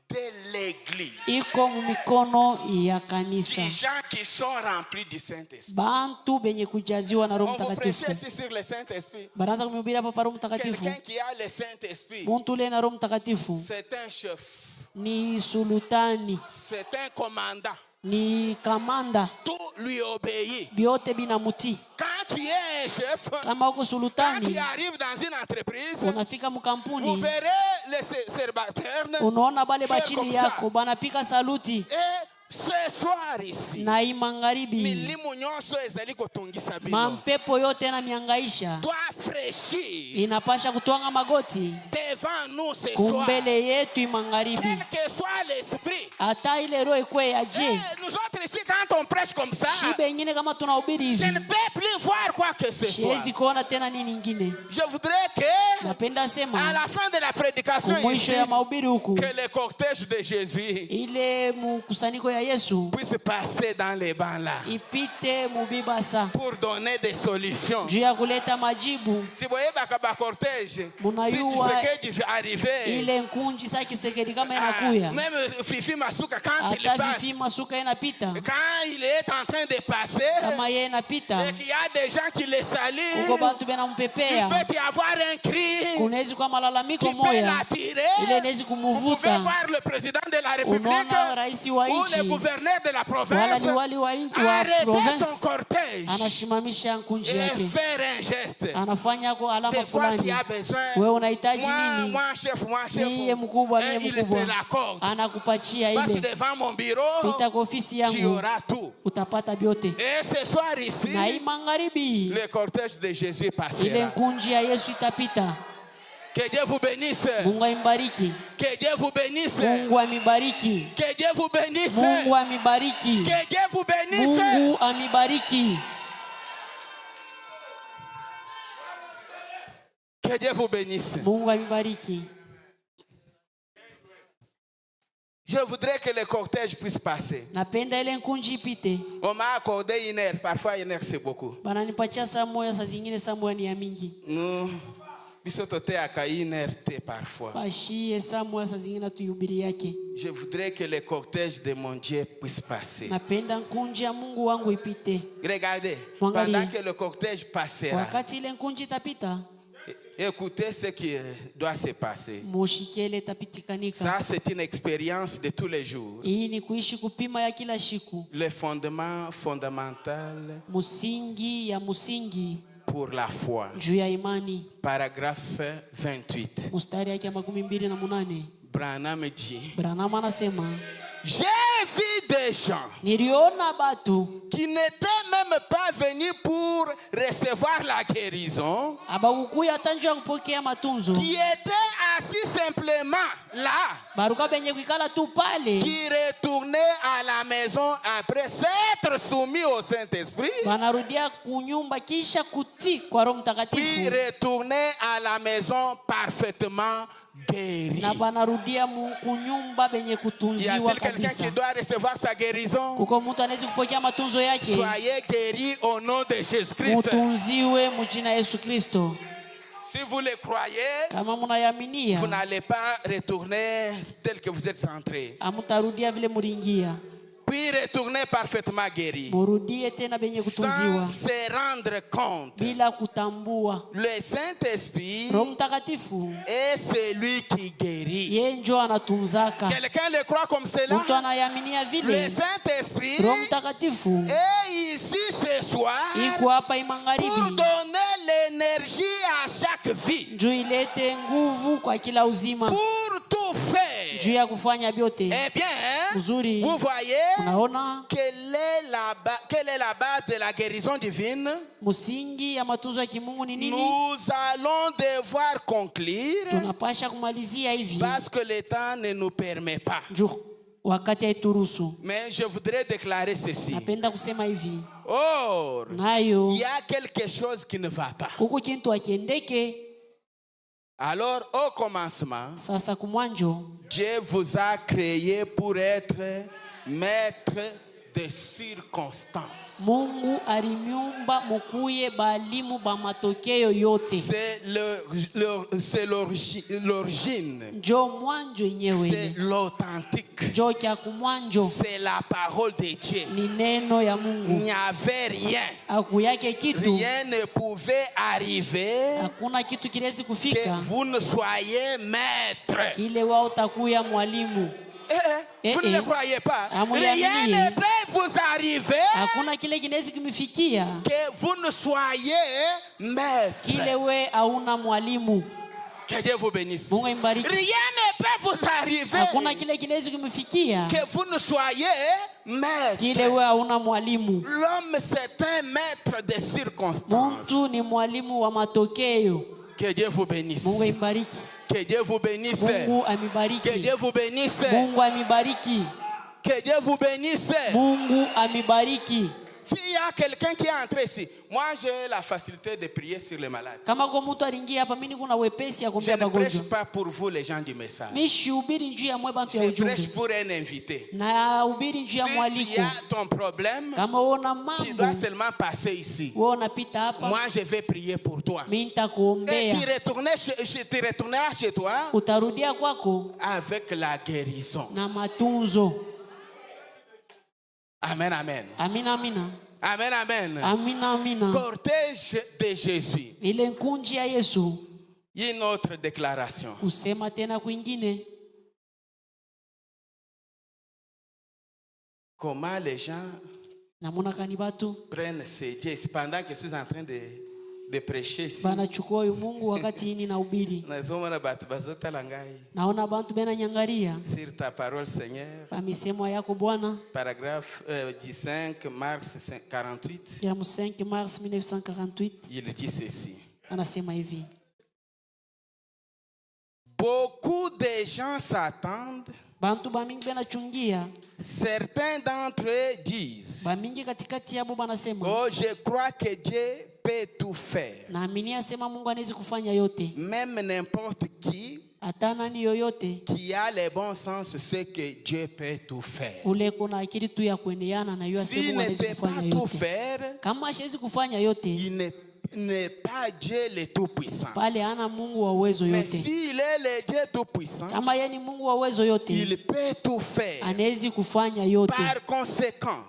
de l'église.
iko mikono ya kanisa.
Les gens qui sont remplis du Saint-Esprit.
Bantu benye kujaziwa na Roho
On vous prêche
Mtakatifu.
ici sur le Saint-Esprit.
Baraza kumhubiri hapa pa Roho Mtakatifu.
Quelqu'un qui a le Saint-Esprit,
Muntu ule na Roho Mtakatifu
c'est un chef,
ni sultani,
c'est un commandant.
ni kamanda,
Tout lui obéit.
biote binamutii.
Quand tu es un chef,
Kama uko
quand tu
sultani,
arrives dans une entreprise,
unafika
vous
mkampuni,
verrez les célibataires
unaona bale
faire
bachini
comme
yako
ça.
banapika saluti.
Et ce soir ici,
Na hii magharibi,
milimu nyonso ezali kotungisa bino.
mampepo yote na miangaisha
Doit fraîchir
inapasha kutwanga magoti
devant nous ce soir.
kumbele yetu imagharibi.
Quel que soit l'esprit.
Hata ile roho ikwe aje.
Nous autres ici, quand on prêche comme ça,
Shibe ingine kama tunahubiri
je ne
hivi,
peux plus voir quoi que ce soit.
siwezi kuona tena nini ingine.
Je voudrais que,
Napenda
à
sema
la fin de la prédication ici,
kumwisho ya mahubiri huku,
que le cortège de Jésus
ile mkusanyiko ya Yesu
puisse passer dans les bancs là
ipite mubibasa
pour donner des solutions.
juu ya kuleta majibu.
Si vous voyez le cortège, si
Munayua
tu sais arriver,
ile nkunji sa Kisekedi kama inakuya,
même Fifi Masuka, quand il
hata
passe,
Fifi Masuka inapita,
quand il est en train de passer,
kama yeye inapita,
et qu'il y a des gens qui le saluent,
uko bantu bena
il
mpepea,
peut y avoir un cri
kunawezi kwa malalamiko
qui peut
moya
l'attirer.
ile inawezi
Vous pouvez
kumuvuta.
voir le président de la République
Unaona rais wa
ou le
nchi
gouverneur de la
wala
province
liwali wa
arrêter son
province
cortège
anashimamisha nkunji
et
yake,
faire un geste.
anafanya kwa alama
Des fois, tu
fulani.
as besoin.
Wewe unahitaji nini?
Moi, chef,
Niye mkubwa,
et
niye
il te
mkubwa,
l'accorde.
anakupatia
Passe
ile.
devant mon bureau,
Pita kwa ofisi
tu
yangu,
auras tout.
utapata vyote.
Et ce soir ici,
Na hii magharibi,
le cortège de Jésus
ile
passera.
nkunji ya Yesu itapita.
Que Dieu vous bénisse.
Mungu ambariki,
Que Dieu vous bénisse.
Mungu amibariki,
Que Dieu vous bénisse.
Mungu amibariki,
Que Dieu vous bénisse.
Mungu amibariki.
Que Dieu vous bénisse.
Mungu amibariki.
Je voudrais que le cortège puisse passer.
Napenda ile nkunji ipite.
On m'a accordé 1 heure. Parfois 1 heure c'est beaucoup.
Bananipatia saa moja, saa zingine saa moja ni ya mingi.
Nous, biso tote aka 1 heure te parfois.
Bashie saa moja, saa zingine tuyubiri yake.
Je voudrais que le cortège de mon Dieu puisse passer.
Napenda nkunji ya Mungu wangu ipite.
Regardez,
Mwangalie.
pendant que le cortège passera,
Wakati ile nkunji itapita,
écoutez ce qui doit se passer.
mushikie ile itapitikanika.
Ça, c'est une expérience de tous les jours.
Hii ni kuishi kupima ya kila siku.
Le fondement fondamental
Musingi ya musingi
pour la foi.
juu ya imani.
Paragraphe 28.
Mustari yake ya 28.
Branham dit,
Branham anasema,
j'ai vu des gens
niliona batu
qui n'étaient même pas venus pour recevoir la guérison,
abakukuya tanjo ya kupokea matunzo,
qui étaient assis simplement là,
baruka benye kuikala tu pale,
qui retournaient à la maison après s'être soumis au Saint-Esprit,
banarudia kunyumba kisha kuti kwa Roho
puis
Mtakatifu,
retournaient à la maison parfaitement guéris.
na banarudia kunyumba benye
Y
kutunziwa
a-t-il quelqu'un
kabisa.
qui doit recevoir sa guérison?
Kuko mtu anaweza kupokea matunzo yake,
Soyez guéris au nom de Jésus-Christ.
mutunziwe mujina Yesu Kristo.
Si vous le croyez,
Kama munayaminia,
vous n'allez pas retourner tel que vous êtes centré.
amutarudia vile muringia.
puis retourner parfaitement guéri. Sans se rendre compte. Le Saint-Esprit est celui qui guérit. Quelqu'un le croit comme cela? Le Saint-Esprit est ici ce soir pour donner l'énergie à chaque vie. Pour tout faire. Eh bien, vous voyez quelle est la base de la guérison divine? Nous allons devoir conclure parce que le temps ne nous permet pas. Mais je voudrais déclarer ceci. Or, il y a quelque chose qui ne va pas. Alors, au commencement, Dieu vous a créé pour être maître des circonstances. C'est l'origine. C'est l'authentique. C'est la parole de Dieu. Il n'y avait rien. Rien ne pouvait arriver que vous ne soyez maître. Vous ne le croyez pas? Rien ne peut vous arriver que vous ne soyez maître. Que Dieu vous bénisse. Rien ne peut vous arriver que vous ne soyez maître. L'homme, c'est un maître des circonstances. Que Dieu vous bénisse. Que Dieu vous bénisse. Que Dieu vous bénisse. Que Dieu vous bénisse. S'il y a quelqu'un qui est entré ici, moi j'ai la facilité de prier sur les malades. Je ne prêche pas pour vous les gens du message. Je prêche pour un invité. Si tu as ton problème, tu dois seulement passer ici. Moi je vais prier pour toi. Et tu retourneras chez toi avec la guérison. Amen, amen.
Amen, amen.
Amen, amen.
Amen, amen.
Cortège de Jésus. Une autre déclaration. Comment les gens prennent ces dieux pendant que je suis en train de prêcher ici. Sur ta parole, Seigneur. Paragraphe 5 mars 48. Il dit ceci. Beaucoup de gens s'attendent. Certains d'entre eux disent, oh, je crois que Dieu peut tout faire. Même n'importe qui a le bon sens sait que Dieu peut tout faire. S'il ne peut pas tout faire, il n'est pas Dieu le Tout-Puissant. Mais s'il est le Dieu Tout-Puissant, il peut tout faire. Par conséquent,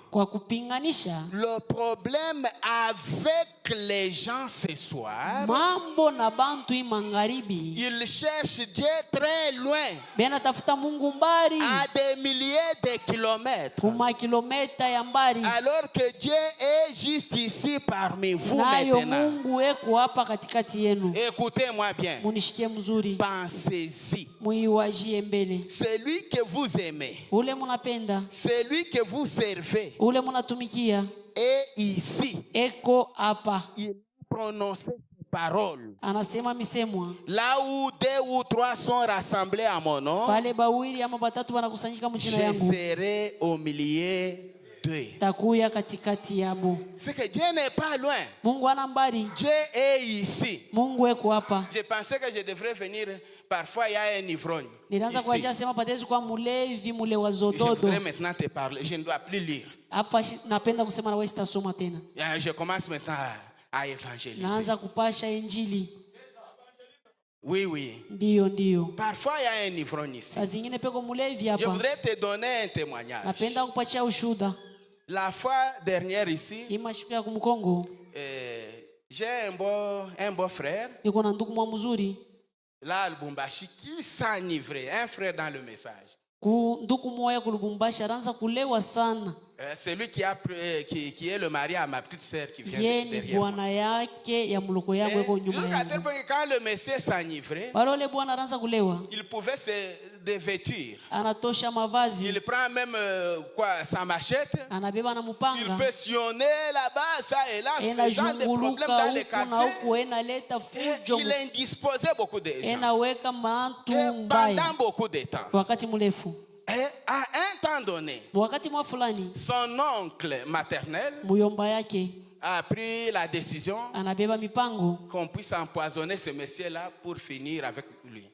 le problème avec les gens ce soir, ils cherchent Dieu très loin, à des milliers de kilomètres, alors que Dieu est juste ici parmi vous maintenant. Écoutez-moi bien. Pensez-y. Celui que vous aimez, celui que vous servez, est ici. Il prononce ses paroles. Là où 2 ou 3 sont rassemblés à mon nom, je serai au milieu d'eux. C'est que Dieu n'est pas loin. Dieu est ici. Je pensais que je devrais venir. Parfois, il y a un ivrogne. Je voudrais maintenant te parler. Je ne dois plus lire. Je commence maintenant à évangéliser. Oui, oui.
Ndio.
Parfois, il y a un ivrogne ici.
Je
voudrais te donner un témoignage. La fois dernière ici, j'ai un beau frère. Là, le Bumbashi, qui s'enivrait, un frère dans le message. C'est lui qui est le mari à ma petite sœur qui vient derrière moi. Quand le monsieur s'enivrait, il pouvait se dévêtir. Il prend même sa machette. Il peut sionner là-bas, ça et là, faisant des problèmes dans les quartiers. Il indisposait beaucoup de gens. Pendant beaucoup de temps. Et à un temps donné, son oncle maternel a pris la décision qu'on puisse empoisonner ce monsieur-là pour finir avec lui.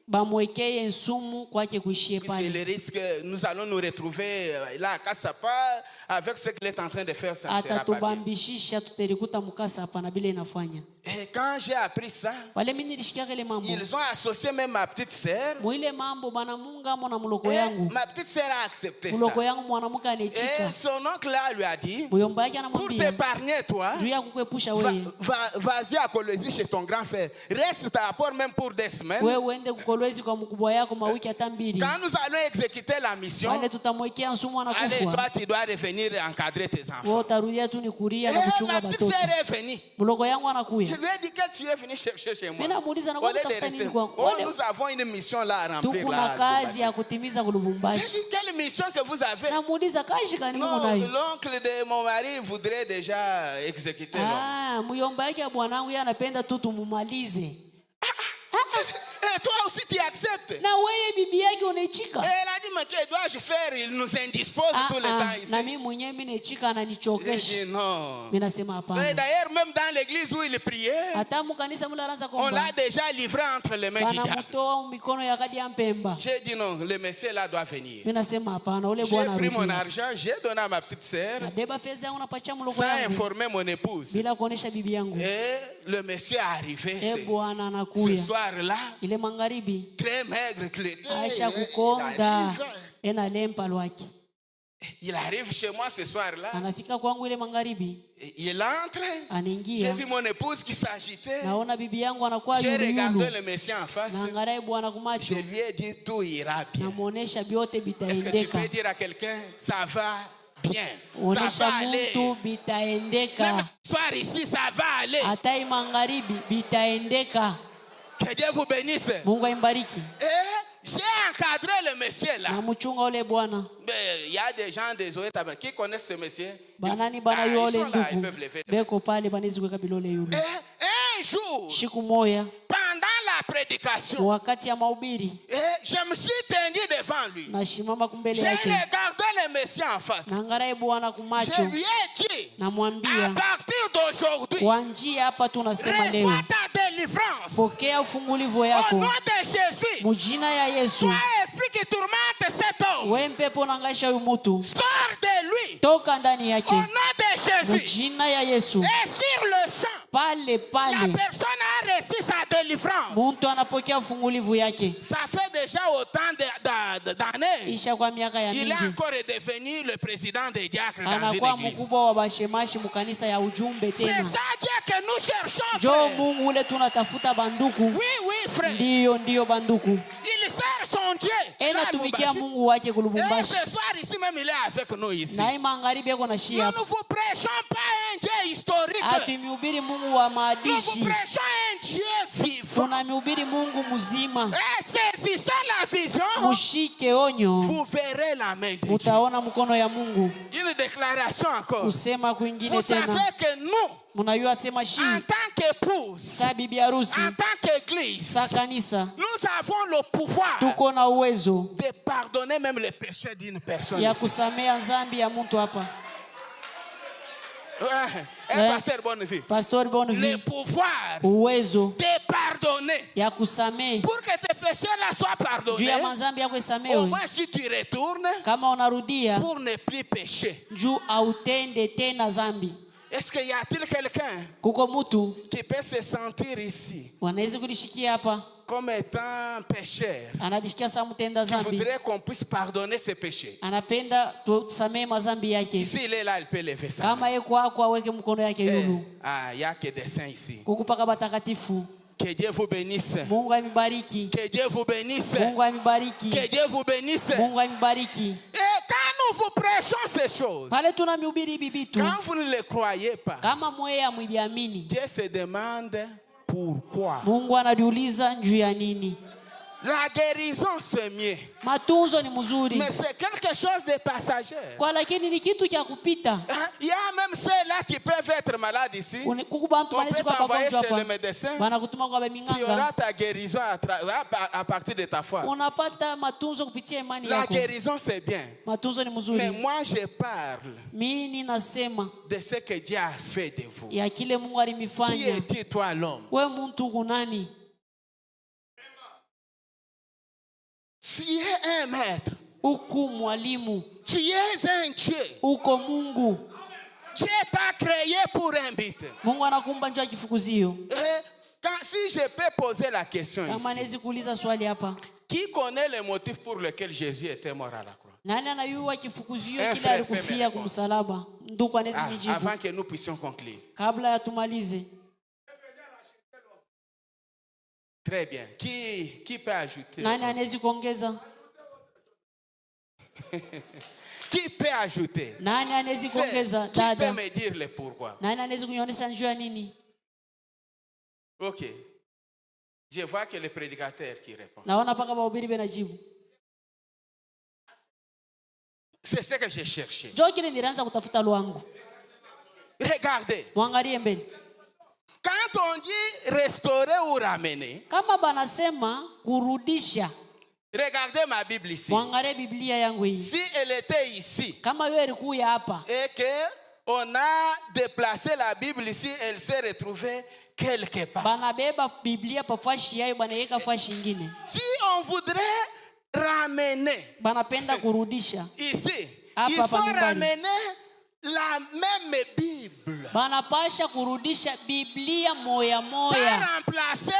Puisqu'il risque, nous allons nous retrouver là à Kassapa avec ce qu'il est en train de faire, ça ne sera pas bien. Et quand j'ai appris ça, ils ont associé même ma petite sœur. Ma petite sœur a accepté ça. Et son oncle là lui a dit, pour t'épargner toi, vas-y à Kolwezi chez ton grand frère. Reste à rapport même pour des semaines. Quand nous allons exécuter la mission, allez, toi tu dois revenir encadrer tes enfants. Ma petite sœur est venue. Je lui ai dit que tu es venu chercher chez moi. Nous avons une mission là à remplir là. J'ai dit, quelle mission que vous avez? Non, l'oncle de mon mari voudrait déjà exécuter l'homme. Et toi aussi tu acceptes. Et elle a dit, mais que dois-je faire? Il nous indispose tout le temps ici. J'ai dit non. Et d'ailleurs, même dans l'église où il priait, on l'a déjà livré entre les mains du diable. J'ai dit non, le monsieur là doit venir. J'ai pris mon argent, j'ai donné à ma petite sœur sans informer mon épouse. Et le monsieur est arrivé ce soir-là, très maigre qu'il était. Il arrive chez moi ce soir-là. Il entre. J'ai vu mon épouse qui s'agitait. J'ai regardé le monsieur en face. Je lui ai dit, tout ira bien. Est-ce que tu peux dire à quelqu'un, ça va bien? Ça va aller. Même ce soir ici, ça va aller. Que Dieu vous bénisse. Et j'ai encadré le monsieur là. Mais il y a des gens des OET qui connaissent ce monsieur. Ils sont là, ils peuvent lever. Un jour, pendant la prédication, je me suis tenu devant lui. J'ai regardé le monsieur en face. Je lui ai dit, à partir d'aujourd'hui, reçois ta délivrance. Au nom de Jésus, toi, esprit qui tourmente cet homme, sors de lui. Au nom de Jésus. Et sur le champ, la personne a reçu sa délivrance. Ça fait déjà autant d'années. Il est encore devenu le président des diacres dans une église. C'est ça Dieu que nous cherchons, frère. Oui, frère. Il sert son Dieu. Et ce soir ici même il est avec nous ici. Nous ne vous prêchons pas un Dieu historique. Nous vous prêchons un Dieu vivant. Et saisissant la vision, vous verrez la main de Dieu. Une déclaration encore. Vous savez que nous, en tant qu'épouse, en tant qu'église, nous avons le pouvoir de pardonner même les péchés d'une personne.
Pasteur Bonnevie,
le pouvoir de pardonner pour que tes péchés là soient pardonnés. Au moins si tu retournes pour ne plus pécher. Est-ce qu'il y a-t-il quelqu'un qui peut se sentir ici comme étant pécheur, qui voudrait qu'on puisse pardonner ses péchés? Ici, il est là, il peut lever sa main. Il n'y a que des saints ici. Que Dieu vous bénisse. Que Dieu vous bénisse. Que Dieu vous bénisse. Et quand nous vous prêchons ces choses, quand vous ne les croyez pas, Dieu se demande pourquoi. La guérison, c'est mieux. Mais c'est quelque chose de passager. Il y a même ceux-là qui peuvent être malades ici. On peut t'envoyer chez le médecin. Tu auras ta guérison à partir de ta foi. La guérison, c'est bien. Mais moi, je parle de ce que Dieu a fait de vous. Qui es-tu, toi, l'homme? Tu es un maître. Tu es un Dieu. Dieu t'a créé pour un but. Si je peux poser la question ici, qui connaît le motif pour lequel Jésus était mort à la croix? Avant que nous puissions conclure. Très bien. Qui peut ajouter? Qui peut ajouter? Qui peut me dire le pourquoi? Ok. Je vois que le prédicateur qui répond. C'est ce que j'ai cherché. Regardez. Quand on dit restaurer ou ramener, regardez ma Bible ici. Si elle était ici et qu'on a déplacé la Bible ici, elle s'est retrouvée quelque part. Si on voudrait ramener ici, il faut ramener la même Bible. Pas remplacer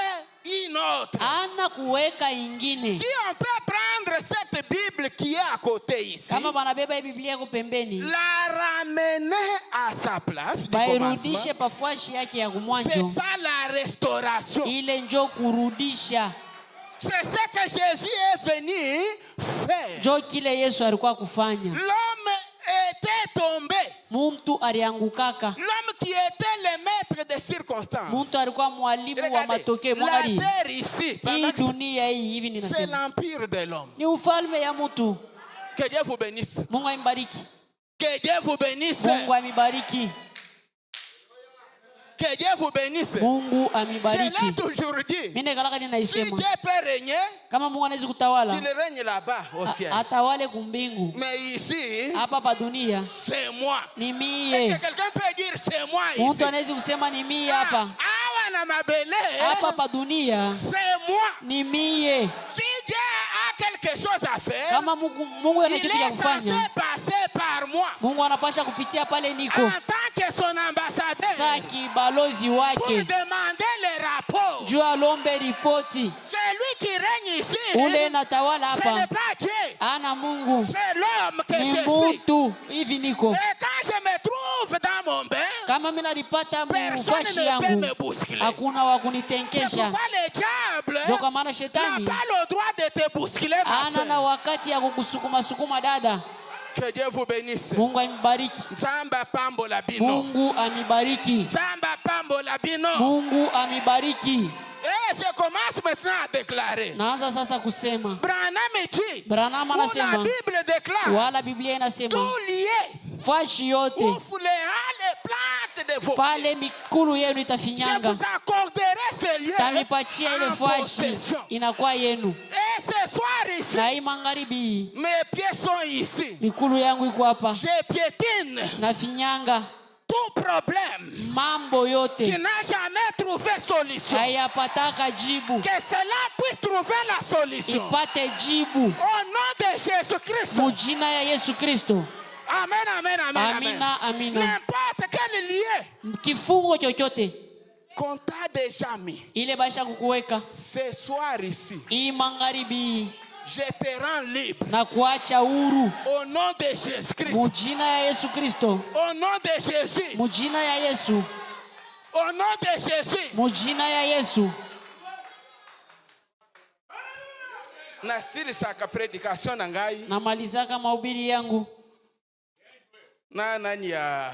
une autre. Si on peut prendre cette Bible qui est à côté ici, la ramener à sa place du commencement, c'est ça la restauration. C'est ce que Jésus est venu faire. L'homme était tombé. L'homme qui était le maître des circonstances. Regardez, la terre ici, c'est l'empire de l'homme. Que Dieu vous bénisse. Que Dieu vous bénisse. Que Dieu vous bénisse. Je l'ai toujours dit. Si Dieu peut régner, qu'il règne là-bas au ciel. Mais ici, c'est moi. Est-ce que quelqu'un peut dire c'est moi ici? C'est moi. Si Dieu a quelque chose à faire, il est censé passer par moi. En tant que son ambassadeur. Pour demander les rapports. C'est lui qui règne ici. Ce n'est pas Dieu. C'est l'homme que je suis. Et quand je me trouve dans mon bain, personne ne peut me bousculer. C'est pourquoi le diable n'a pas le droit de te bousculer, ma soeur. Que Dieu vous bénisse. Zamba pambo la bino. Zamba pambo la bino. Et je commence maintenant à déclarer. Branham dit, où la Bible déclare, tout lié, où foulerez les plantes de vos pieds. Je vous accorderai ce lieu en possession. Et ce soir ici, mes pieds sont ici. Je piétine tout problème qui n'a jamais trouvé solution. Que cela puisse trouver la solution. Au nom de Jésus-Christ. Amen, amen, amen, amen. N'importe quel
kifungo chochote
qu'on t'a déjà mis
ile baisha kukuweka
ce soir ici,
hii magharibi
je te rends libre
na kuacha huru
au nom de Jésus-Christ.
mujina ya Yesu Kristo,
Au nom de Jésus.
mujina ya Yesu,
Au nom de Jésus.
mujina ya Yesu.
Nasiri saka prédication na ngai.
Namalizaka mahubiri yangu
Na nani ya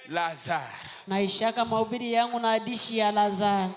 Lazare.
naishaka mahubiri yangu na hadishi ya Lazaro.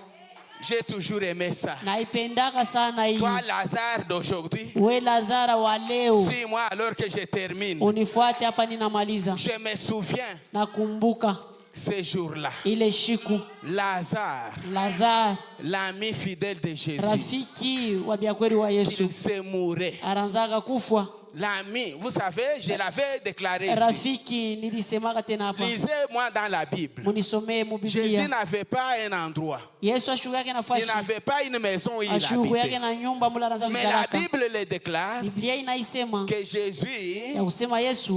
J'ai toujours aimé ça.
Naipendaka sana hii.
Toi Lazare d'aujourd'hui.
We Lazaro wa leo.
Suis-moi alors que je termine.
Unifuate hapa ninamaliza.
Je me souviens.
Nakumbuka
ce jour-là.
ile shiku
Lazare. L'ami fidèle de Jésus.
Rafiki wa biakweli wa Yesu.
Il se mourait.
Aranzaka kufwa.
L'ami, vous savez, je l'avais déclaré ici.
Rafiki nilisemaka tena hapa.
Lisez-moi dans la Bible.
Munisomee mu Biblia.
Jésus n'avait pas un endroit.
Yesu ashuku yake nafasi.
Il n'avait pas une maison où il
ashuku yake
habitait.
na nyumba mula anaanza
Mais la
kukalaka.
Bible le déclare
Biblia inaisema
que Jésus
ya kusema Yesu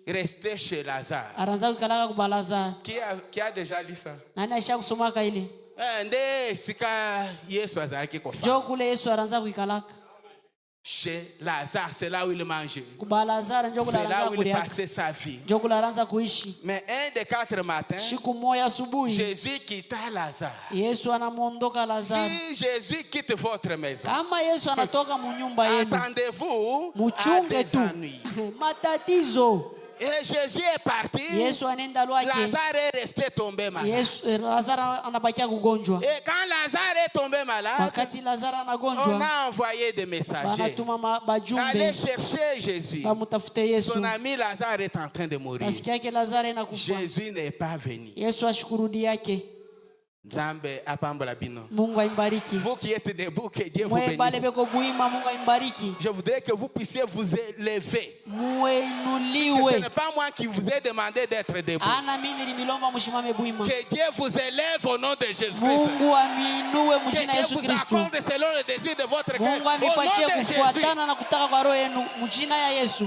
restait chez Lazare.
aranza kukalaka kwa Lazaro.
Qui a déjà lu ça?
Nani aisha kusomaka ile?
Nde sika Yesu azalaki kofa.
Jo kule Yesu aranza kukalaka.
Chez Lazare, c'est là où il mangeait.
Kuba Lazaro njo kule
C'est là
aranza
où il
kuliaka.
passait sa vie.
Jo kule aranza kuishi.
Mais un des 4 matins,
Siku moja asubuhi
Jésus quitta Lazare.
Yesu anamuondoka Lazaro.
Si Jésus quitte votre maison,
Kama Yesu anatoka mu nyumba yenu,
attendez-vous à
muchunge
des
tu
ennuis.
matatizo.
Et Jésus est parti.
Yesu anenda lwake.
Lazare est resté tombé malade.
Yesu Lazaro anabakia kugonjwa.
Et quand Lazare est tombé malade,
Wakati Lazaro
on
anagonjwa,
a envoyé des messagers.
banatuma
Allez
bajumbe
chercher Jésus.
bamutafute Yesu.
Son ami Lazare est en train de mourir.
Rafiki yake Lazaro anakufa.
Jésus n'est pas venu.
Yesu ashukurudi yake.
Nzambe apambola bino.
Mungu aimbariki.
Vous qui êtes debout, que Dieu vous
Mwe bale
bénisse.
beko buima, Mungu aimbariki.
Je voudrais que vous puissiez vous élever. Parce que
Muinuliwe.
ce n'est pas moi qui vous ai demandé d'être debout.
Ana mimi nilimilomba mushimame buima.
Que Dieu vous élève au nom de Jésus-Christ.
Mungu aminue
Que
mjina
Dieu
Yesu
vous
Kristo.
accorde selon le désir de votre cœur.
Mungu
Au nom
amipatie
de Jésus.
kufuatana na kutaka kwa roho yenu mjina ya Yesu.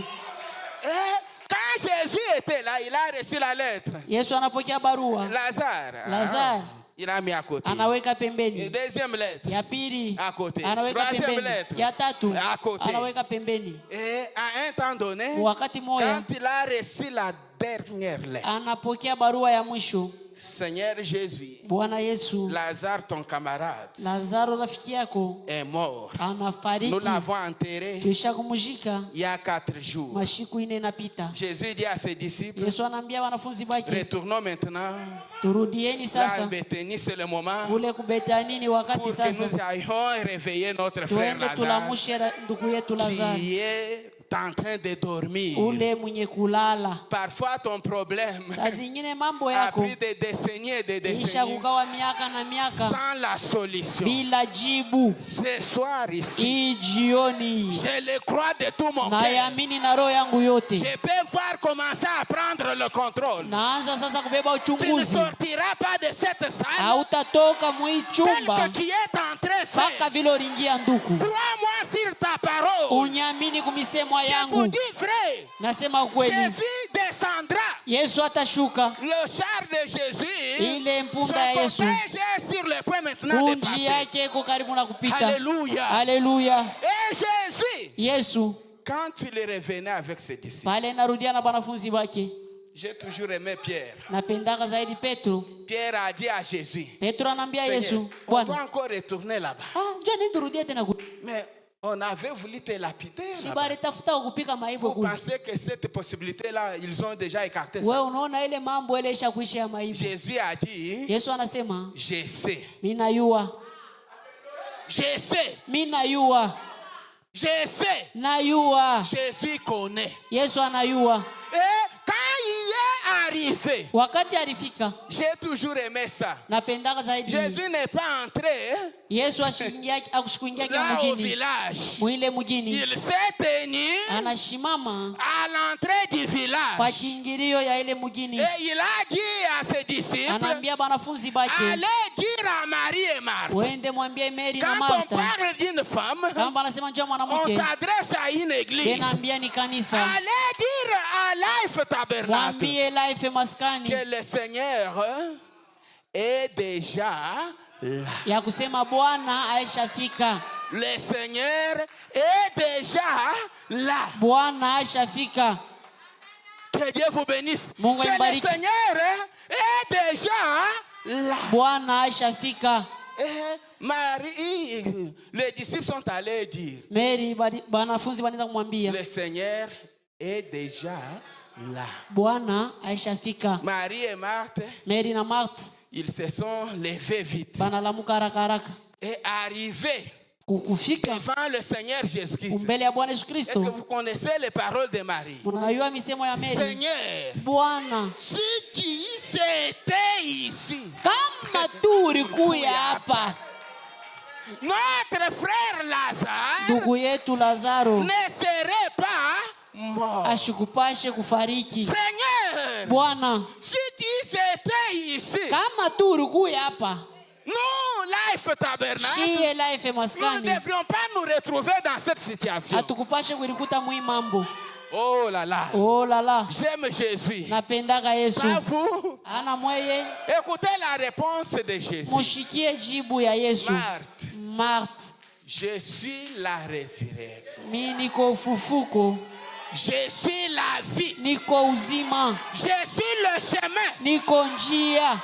Quand Jésus était là, il a reçu la lettre.
Yesu anapokea barua. Lazaro
il a mis à côté.
anaweka pembeni.
Deuxième lettre.
Ya pili
à côté.
anaweka
Troisième
pembeni.
lettre.
Ya tatu
à côté.
anaweka pembeni.
Et à un temps donné,
Wakati moya
quand il a reçu la dernière lettre,
anapokea barua ya mwisho.
Seigneur Jésus,
Bwana Yesu,
Lazare, ton camarade,
Lazaro rafiki yako
est mort.
anafariki.
Nous l'avons enterré
Tuisha kumuzika
il y a 4 jours.
mashiku ine napita.
Jésus dit à ses disciples,
Yesu anaambia wanafunzi bake,
retournons maintenant.
turudieni
Là,
sasa
Béthanie, c'est le moment
kule kubetani. Ni wakati
pour que
sasa
nous ayons réveiller notre frère
tuende
Lazare
tulamushe ndugu yetu Lazaro
qui est en train de dormir.
ule mwenye kulala.
Parfois, ton problème
Saa zingine mambo
a
yako
pris des décennies et des
isha
décennies
kukawa miaka na miaka
sans la solution.
bila jibu.
Ce soir ici,
Hii jioni
je le crois de tout mon cœur.
nayamini na roho yangu yote,
Je peux voir commencer à prendre le contrôle.
naanza sasa kubeba
Tu ne
uchunguzi.
sortiras pas de cette salle
Hautatoka mwi
tel
chumba
que tu es entré de
mpaka
faire.
vile uliingia nduku.
Crois-moi sur ta parole.
Unyamini kumisemwa
Je vous
yangu.
dis, frère,
Nasema ukweli,
Jésus descendra.
Yesu atashuka.
Le char de Jésus,
Ile
son
mpunda ya Yesu,
cortège est sur le point maintenant de
kunji
passer.
yake iko karibu na kupita.
Alléluia.
Haleluya.
Et Jésus,
Yesu
quand il revenait avec ses disciples,
pale narudia na banafunzi bake,
j'ai toujours aimé Pierre.
napendaka zaidi Petro.
Pierre a dit à Jésus,
Petro anambia
Seigneur,
Yesu,
on doit
Bwana,
encore retourner là-bas.
njoo nini turudie tena kule.
Mais on avait voulu te lapider là-bas.
Shibari tafuta kupika maibo
Vous
kule.
pensez que cette possibilité-là, ils ont déjà écarté
Wewe
ça?
unaona ile mambo ile isha kuisha ya maibo.
Jésus a dit,
Yesu anasema,
je sais.
mimi najua,
Je sais.
mimi najua,
Je sais.
najua.
Jésus connaît.
Yesu anajua.
Et quand il est arrivé,
Wakati alifika,
j'ai toujours aimé ça.
napendaka zaidi.
Jésus n'est pas entré
Yesu akushukuingia kia
là au
mugini,
village.
mwile mugini.
Il s'est tenu
Anashimama
à l'entrée du
pa
village.
kiingilio ya ile mugini.
Et il a dit à ses disciples,
Anaambia banafunzi bake,
allez dire à Marie et Marthe.
wende mwambie Mary na
Quand on
Martha.
parle d'une femme,
Kama anasema njoo
on
mwanamke,
s'adresse à une église.
benaambia ni kanisa.
Allez dire à Life Tabernacle que le Seigneur est déjà là.
Ya kusema Bwana aishafika.
Le Seigneur est déjà là.
Bwana aishafika.
Que Dieu vous bénisse.
Mungu
que
ambariki.
le Seigneur est déjà là.
Bwana aishafika.
Et Marie, les disciples sont allés dire,
Mary banafunzi wanaenda kumwambia,
le Seigneur est déjà là.
Bwana aishafika.
Marie et Marthe,
Mary na Marthe,
ils se sont levés vite
banalamuka haraka haraka
et arrivés
kufika
devant le Seigneur Jésus-Christ.
mbele ya Bwana Yesu
Est-ce
Kristo.
que vous connaissez les paroles de Marie?
Mnajua misemo ya Mary?
Seigneur,
Bwana,
si tu étais ici,
kama tu ulikuya hapa,
notre frère Lazare
ndugu yetu Lazaro
ne serait pas mort.
ashikupashe kufariki.
Seigneur,
Bwana,
si tu étais ici,
kama tu ulikuya hapa,
nous, Life Tabernacle,
shie life
nous ne
maskani,
devrions pas nous retrouver dans cette situation.
hatukupashe kulikuta mwi mambo.
Oh là là,
Oh la la,
j'aime Jésus.
napendaka Yesu.
Pas vous?
Ana mweye,
Écoutez la réponse de Jésus.
mushikie jibu ya Yesu.
Marthe,
Marthe,
je suis la résurrection.
mi niko ufufuko,
Je suis la vie.
niko uzima,
Je suis le chemin.
niko njia,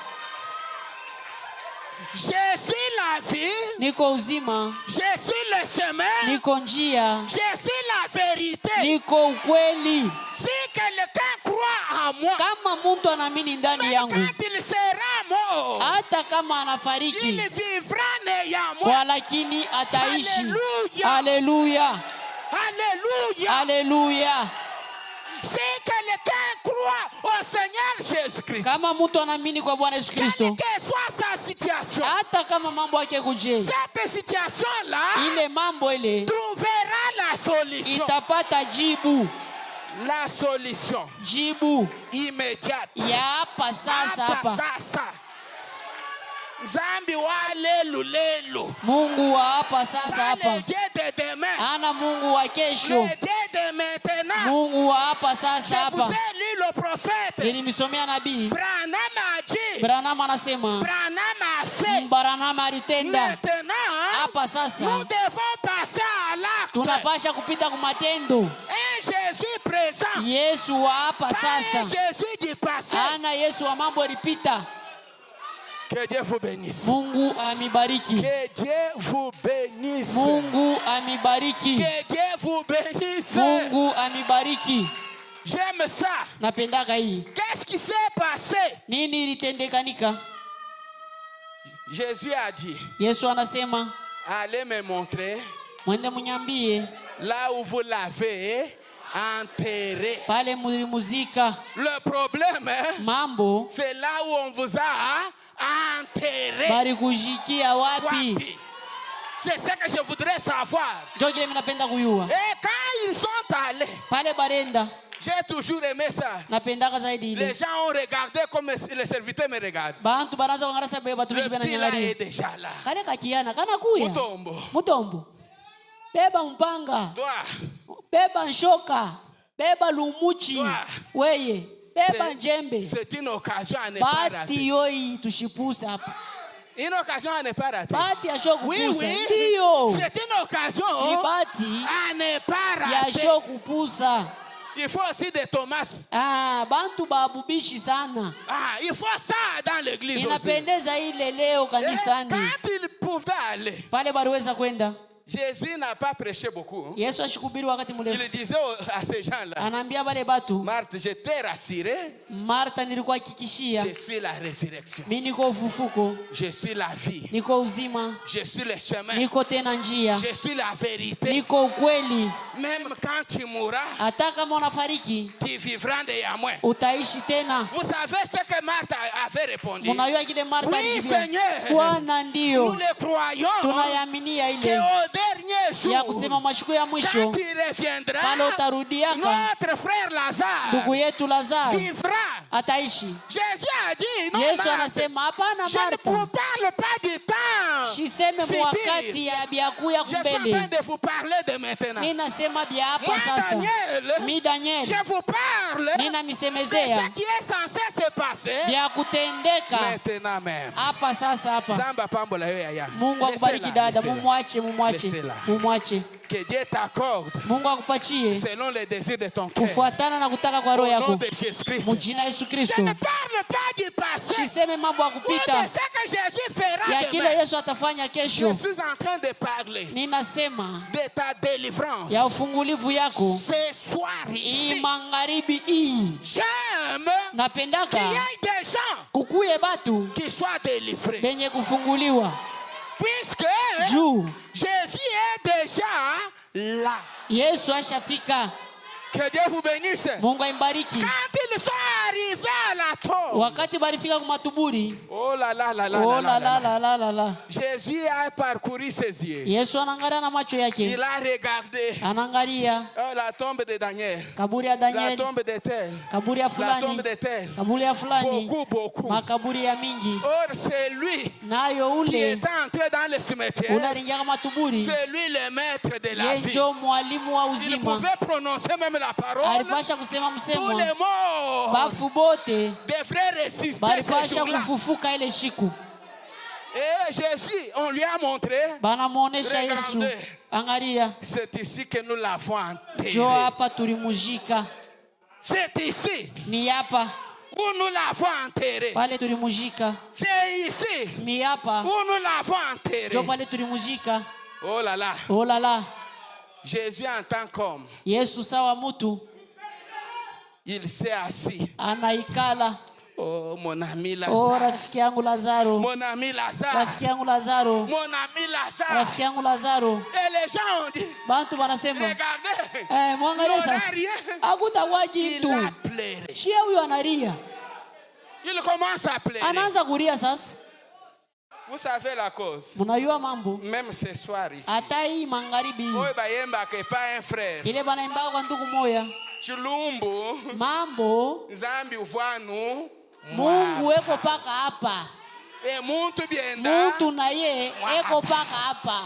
Je suis la vie.
niko uzima,
Je suis le chemin.
niko njia,
Je suis la vérité.
niko ukweli.
Si quelqu'un croit en moi,
Kama mtu anaamini ndani
même
yangu,
quand il sera mort,
hata kama
il
anafariki,
vivra n'ayant moi.
kwa lakini ataishi.
Alléluia.
Haleluya,
Alléluia.
haleluya.
Si quelqu'un croit au Seigneur Jésus-Christ,
Kama mtu anaamini kwa Bwana Yesu
quelle
Kristo,
que soit sa situation,
hata kama mambo yake kuje,
cette situation-là
ile mambo ile
trouvera la solution.
itapata jibu,
La solution
jibu
immédiate.
ya hapa sasa. Hapa
Sasa. Zambi wa lelu lelu.
Mungu wa hapa sasa.
Pas
Hapa
le Dieu de demain.
ana Mungu wa kesho,
Le Dieu de maintenant.
Mungu wa hapa sasa.
Je vous
Hapa
ai lu le prophète.
nilimsomea nabii
Branham a dit.
Branham, anasema
Branham a fait.
Branham alitenda.
Maintenant,
Hapa sasa
nous devons passer à l'acte.
tunapasha kupita kumatendo.
Un Jésus présent.
Yesu wa hapa
Pas un
sasa,
Jésus du passé.
ana Yesu wa mambo ilipita.
Que Dieu vous bénisse.
Mungu amibariki,
Que Dieu vous bénisse.
Mungu amibariki,
Que Dieu vous bénisse.
Mungu amibariki.
J'aime ça.
Napendaka hii.
Qu'est-ce qui s'est passé?
Nini ilitendekanika?
Jésus a dit,
Yesu anasema,
allez me montrer
mwende munyambie
là où vous l'avez enterré.
pale mulimuzika.
Le problème,
Mambo
c'est là où on vous a enterré.
bari kujikia wapi?
Wapi? C'est ce que je voudrais savoir.
Ndio kile mimi napenda kuyua.
Et quand ils sont allés,
Pale barenda
j'ai toujours aimé ça.
napendaka zaidi
Les
ile.
gens ont regardé comme les serviteurs me regardent.
Bantu banaanza kuangalia beba
Le
batumishi bana
petit là est
nyangalia.
déjà là.
Kale kakiana kana kuya.
Mutombo.
Mutombo. Beba mpanga.
Toi,
Beba nshoka. Beba lumuchi.
Toi.
Weye. Beba njembe.
c'est une occasion à ne pas rater.
Bati yoi tushipusa hapa.
Une occasion à ne pas rater.
Bati ya shoku
Oui,
pusa.
oui.
Ndio.
C'est une occasion
Ni bati
à ne pas
ya
rater.
shoku pusa.
Il faut aussi des Thomas.
Bantu babubishi sana.
Il faut ça dans l'église aussi.
Inapendeza ile leo
Et
kanisani.
quand il pouvait aller,
Pale baliweza kwenda.
Jésus n'a pas prêché beaucoup.
Yesu ashikubiri wakati mrefu.
Il disait à ces gens-là,
Anaambia bale batu,
Marthe, je t'ai rassuré,
Martha, nilikuwa hakikishia
je suis la résurrection.
mimi niko ufufuko,
Je suis la vie.
niko uzima,
Je suis le chemin.
niko tena njia,
Je suis la vérité.
niko ukweli.
Même quand tu mourras,
Hata kama unafariki
tu vivras de moi.
utaishi tena.
Vous savez ce que Marthe avait répondu?
Mnajua kile Martha
Oui,
alijibia?
Seigneur.
Bwana,
Nous
ndio
le croyons
tunayaminia ile
qu'au dernier jour,
ya kusema mashuku ya mwisho,
quand il reviendra,
pale utarudiaka,
notre frère Lazare
ndugu yetu Lazaro
vivra.
ataishi.
Jésus a dit, non,
Yesu
Marthe,
anasema hapana
je ne
Martha,
vous parle pas du temps.
shiseme mwakati ya biakuya
Je suis en train
kumbele,
de vous parler de maintenant.
ninasema bia hapa
Moi,
sasa.
Daniel,
Mi Daniel,
je vous parle de
ninamisemezea
ce qui est censé se passer
bia kutendeka
maintenant même.
hapa sasa hapa.
Zamba pambola yo yaya.
Mungu akubariki dada, mumwache.
Que Dieu t'accorde
Mungu akupatie
selon les désirs de ton cœur.
kufuatana na kutaka kwa roho
Au nom
yako,
de Jésus-Christ.
mujina Yesu
Je
Kristo.
ne parle pas du passé.
Siseme mambo ya
Ou de
kupita
ce que Jésus fera
ya
demain.
kile Yesu atafanya
Je
kesho.
suis en train de parler
Ninasema
de ta délivrance.
ya ufungulivu yako
Ce soir
hii
ici,
magharibi hii.
j'aime qu'il
Napendaka
y ait des gens
kukuye batu
qui soient délivrés.
benye kufunguliwa
Puisque
juu
Jésus est déjà là.
Yesu ashafika.
Que Dieu vous bénisse.
Mungu aimbariki.
Quand ils sont arrivés à la tombe,
Wakati barifika kumatuburi,
oh là là là là
oh
là
la
là
la
là.
la la la,
Jésus a parcouru ses yeux.
Yesu anaangalia na macho yake,
Il a regardé
anaangalia
la tombe de Daniel,
kaburi ya
la
Daniel,
tombe de tel,
kaburi ya
la
fulani,
tombe de tel.
kaburi ya fulani,
Beaucoup.
makaburi ya mingi.
Or, c'est lui
Nayo
qui
ule
est entré dans le cimetière.
unaringia kama tuburi,
C'est lui le maître de la vie.
yenjo mwalimu wa
Il
uzima.
pouvait prononcer même la parole.
Alipasha kusema
Tous
msemo,
les mots
bafu bote
devraient résister ce
balipasha
jour-là.
kufufuka ile shiku.
Et Jésus, on lui a montré,
Banamuonesha Yesu,
regardez,
angalia,
c'est ici que nous l'avons enterré.
jo hapa tulimujika,
C'est ici
ni hapa
où nous l'avons enterré.
pale tulimujika,
C'est ici
ni hapa
où nous l'avons enterré.
jo pale tulimujika.
Oh là là.
Oh la la,
Jésus en tant qu'homme,
Yesu sawa mutu
il s'est assis.
anaikala.
Oh mon ami
Oh
Lazare.
rafiki yangu Lazaro,
Mon ami Lazare.
rafiki yangu Lazaro,
Mon ami Lazare.
rafiki yangu Lazaro.
Et les gens ont dit,
Bantu banasema
regardez,
mwangalie
il
sasa,
n'aura rien.
hakutakuwa
Il
kitu.
a pleuré.
Shia huyo analia,
Il commence à pleurer.
anaanza kulia sasa.
Vous savez la cause.
Mnajua mambo,
Même ce soir ici.
hata hii magharibi
Oye bayemba que pas un frère.
ile banaimba kwa ndugu moya,
Chilumbu.
mambo
Zambi uvanu.
Mungu eko paka hapa,
Et muntu bienda.
mutu na ye eko paka hapa.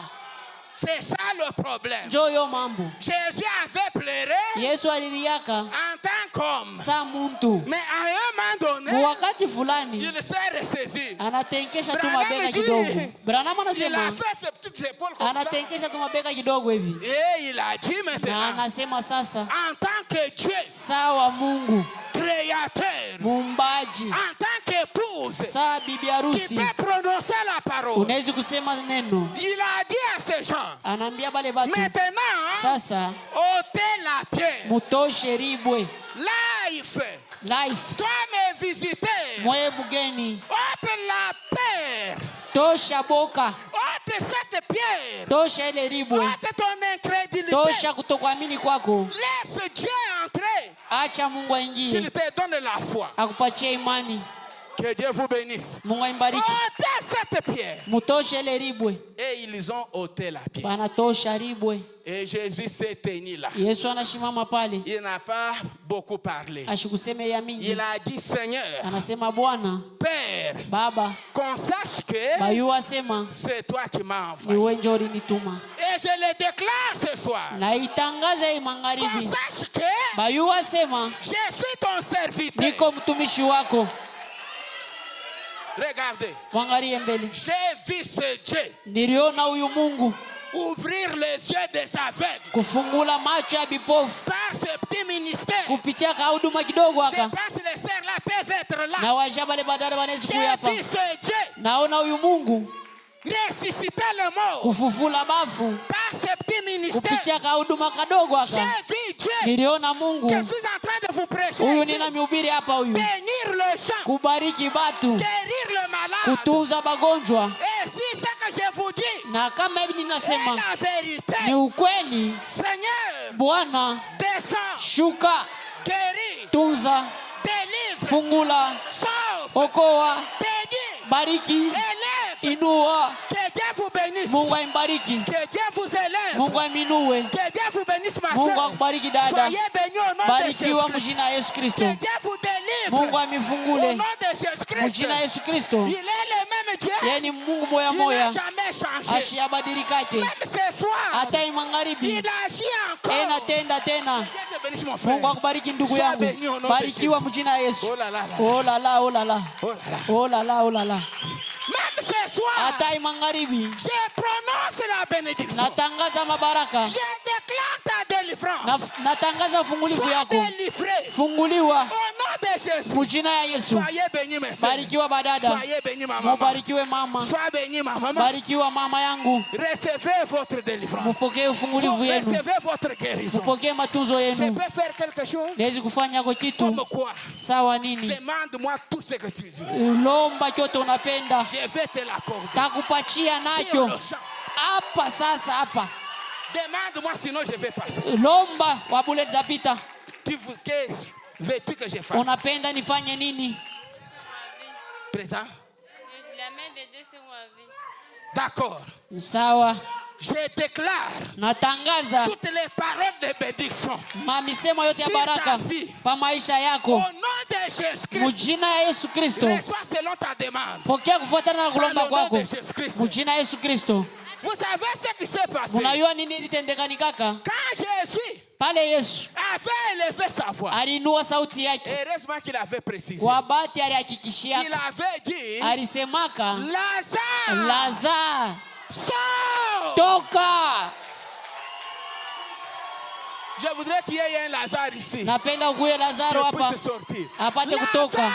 C'est ça le problème.
Jo yo mambo,
Jésus avait pleuré
Yesu aliliaka
en tant qu'homme.
sa muntu,
Mais à un moment donné,
wakati fulani
il s'est ressaisi.
anatenkesha tu
Branham
mabega
dit,
kidogo. Branham
Il a
anasema
fait ses petites épaules comme ça.
anatenkesha tu mabega kidogo hivi,
Et il a dit
na
maintenant,
anasema sasa,
en tant que Dieu,
sawa Mungu
créateur,
muumbaji,
en tant qu'épouse,
saa bibi
qui
harusi,
peut prononcer la parole,
unawezi kusema neno.
il a dit à ces gens,
Anaambia bale batu,
maintenant,
sasa
ôtez la pierre.
mutoshe ribwe
Life,
life
toi mes visiteurs,
mwe bugeni,
ôte la pierre,
tosha boka,
ôte cette pierre,
tosha ile ribwe,
ôte ton incrédulité.
tosha kutokuamini kwako.
Laisse Dieu entrer,
Acha Mungu
qu'il
aingie
te donne la foi.
akupatie imani.
Que Dieu vous bénisse.
Mungu aimbariki,
Ôtez cette pierre.
mutoshe ile ribwe.
Et ils ont ôté la pierre.
Banatosha ribwe.
Et Jésus s'est tenu là.
Yesu anashimama pale,
Il n'a pas beaucoup parlé.
ashikuseme ya mingi,
Il a dit, Seigneur,
anasema Bwana
Père,
Baba,
qu'on sache que
bayu asema
c'est toi qui m'as
ni
envoyé.
wewe ndio ulinituma.
Et je le déclare ce soir.
Na itangaza hii
Qu'on
magharibi,
sache que
bayu asema
je suis ton serviteur.
niko mtumishi wako.
Regardez,
Mwangalie mbele,
j'ai vu ce Dieu
niliona huyu Mungu
ouvrir les yeux des aveugles
kufungula macho ya bipofu
par ce petit ministère.
kupitia kahuduma kidogo
Je
haka,
pense que les sœurs là peuvent être là.
na wajabale badala wanaweza
J'ai
kuya hapa.
vu ce Dieu
Naona huyu Mungu
ressusciter le mort
kufufula bafu
par ce petit ministère.
kupitia kahuduma kadogo
J'ai
haka.
vu Dieu.
Niliona Mungu
Je suis en train de vous prêcher
huyu,
ici.
ninamhubiri hapa huyu,
Bénir le champ,
kubariki batu,
guérir le malade.
kutunza bagonjwa.
Et si ce que je vous dis
Na kama hivi
est
ninasema
la vérité,
ni ukweli,
Seigneur,
Bwana
descends,
shuka,
guéris,
tunza,
délivre,
fungula,
sauve,
okoa,
bénis,
bariki,
élève.
inua.
Que Dieu vous bénisse.
Mungu aibariki.
Que Dieu vous élève.
Mungu aminue.
Que Dieu vous bénisse, ma
Mungu
soeur.
akubariki dada.
Soyez bénis au nom de
Barikiwa
Jésus.
mjina Yesu Kristo.
Que Dieu vous délivre.
Mungu
Au
amifungule
nom de Jésus Christ.
mjina Yesu Kristo.
Il est le même Dieu.
Yeye ni Mungu moya
Il n'a
moya.
jamais changé.
Ashiyabadilikake.
Même ce soir.
Hata magharibi.
Il agit encore.
Enatenda tena.
Dieu te bénisse, mon frère.
Mungu akubariki ndugu
Sois
yangu.
béni au nom de
Barikiwa
Jésus.
mjina Yesu.
Oh là là là.
Oh la la, oh la la.
Oh là là.
Oh la la, oh la la.
Même ce soir.
Hata magharibi.
Je prononce la bénédiction.
Natangaza mabaraka.
Je déclare ta délivrance.
Natangaza fungulivu
Sois
yako.
délivré.
Funguliwa
Au nom de Jésus.
mjina ya Yesu.
Soyez bénis, mes sœurs.
Barikiwa badada.
Soyez bénis, ma maman.
Mubarikiwe mama.
Sois bénis, ma maman.
Barikiwa mama yangu.
Recevez votre délivrance.
Mupokee ufungulivu yenu.
Recevez votre guérison.
Mupokee matunzo
Je
yenu.
peux faire quelque chose?
Naweza kufanya kwa kitu
Comme quoi?
sawa nini?
Demande-moi tout ce que tu veux.
Lomba chote unapenda.
Je vais te l'accorder.
Takupatia nacho. Hapa sasa hapa.
Demande-moi, sinon je vais passer.
Lomba wabule tapita.
Que veux-tu que je fasse?
Unapenda nifanye nini?
Présent?
La main de Dieu sur ma vie.
D'accord.
Sawa.
Je déclare
Natangaza
toutes les paroles de bénédiction.
Mamisemo yote ya baraka pa maisha yako.
Au nom de Jésus Christ.
Mjina ya Yesu Kristo.
Reçois selon ta demande.
Pokea kufuatana na kulomba kwako. Mjina ya Yesu Kristo.
Vous savez ce qui s'est passé?
Unajua nini litendekani kaka?
Quand Jésus
Pale Yesu
avait élevé sa voix.
alinua sauti yake.
Heureusement qu'il avait précisé.
Kwa bahati alihakikishia.
Il avait dit,
Alisemaka,
Lazare,
Lazare,
sors!
toka.
Je voudrais qu'il y ait un Lazare ici.
Napenda ukuye Lazaro
Qu'il
hapa
puisse sortir.
apate kutoka.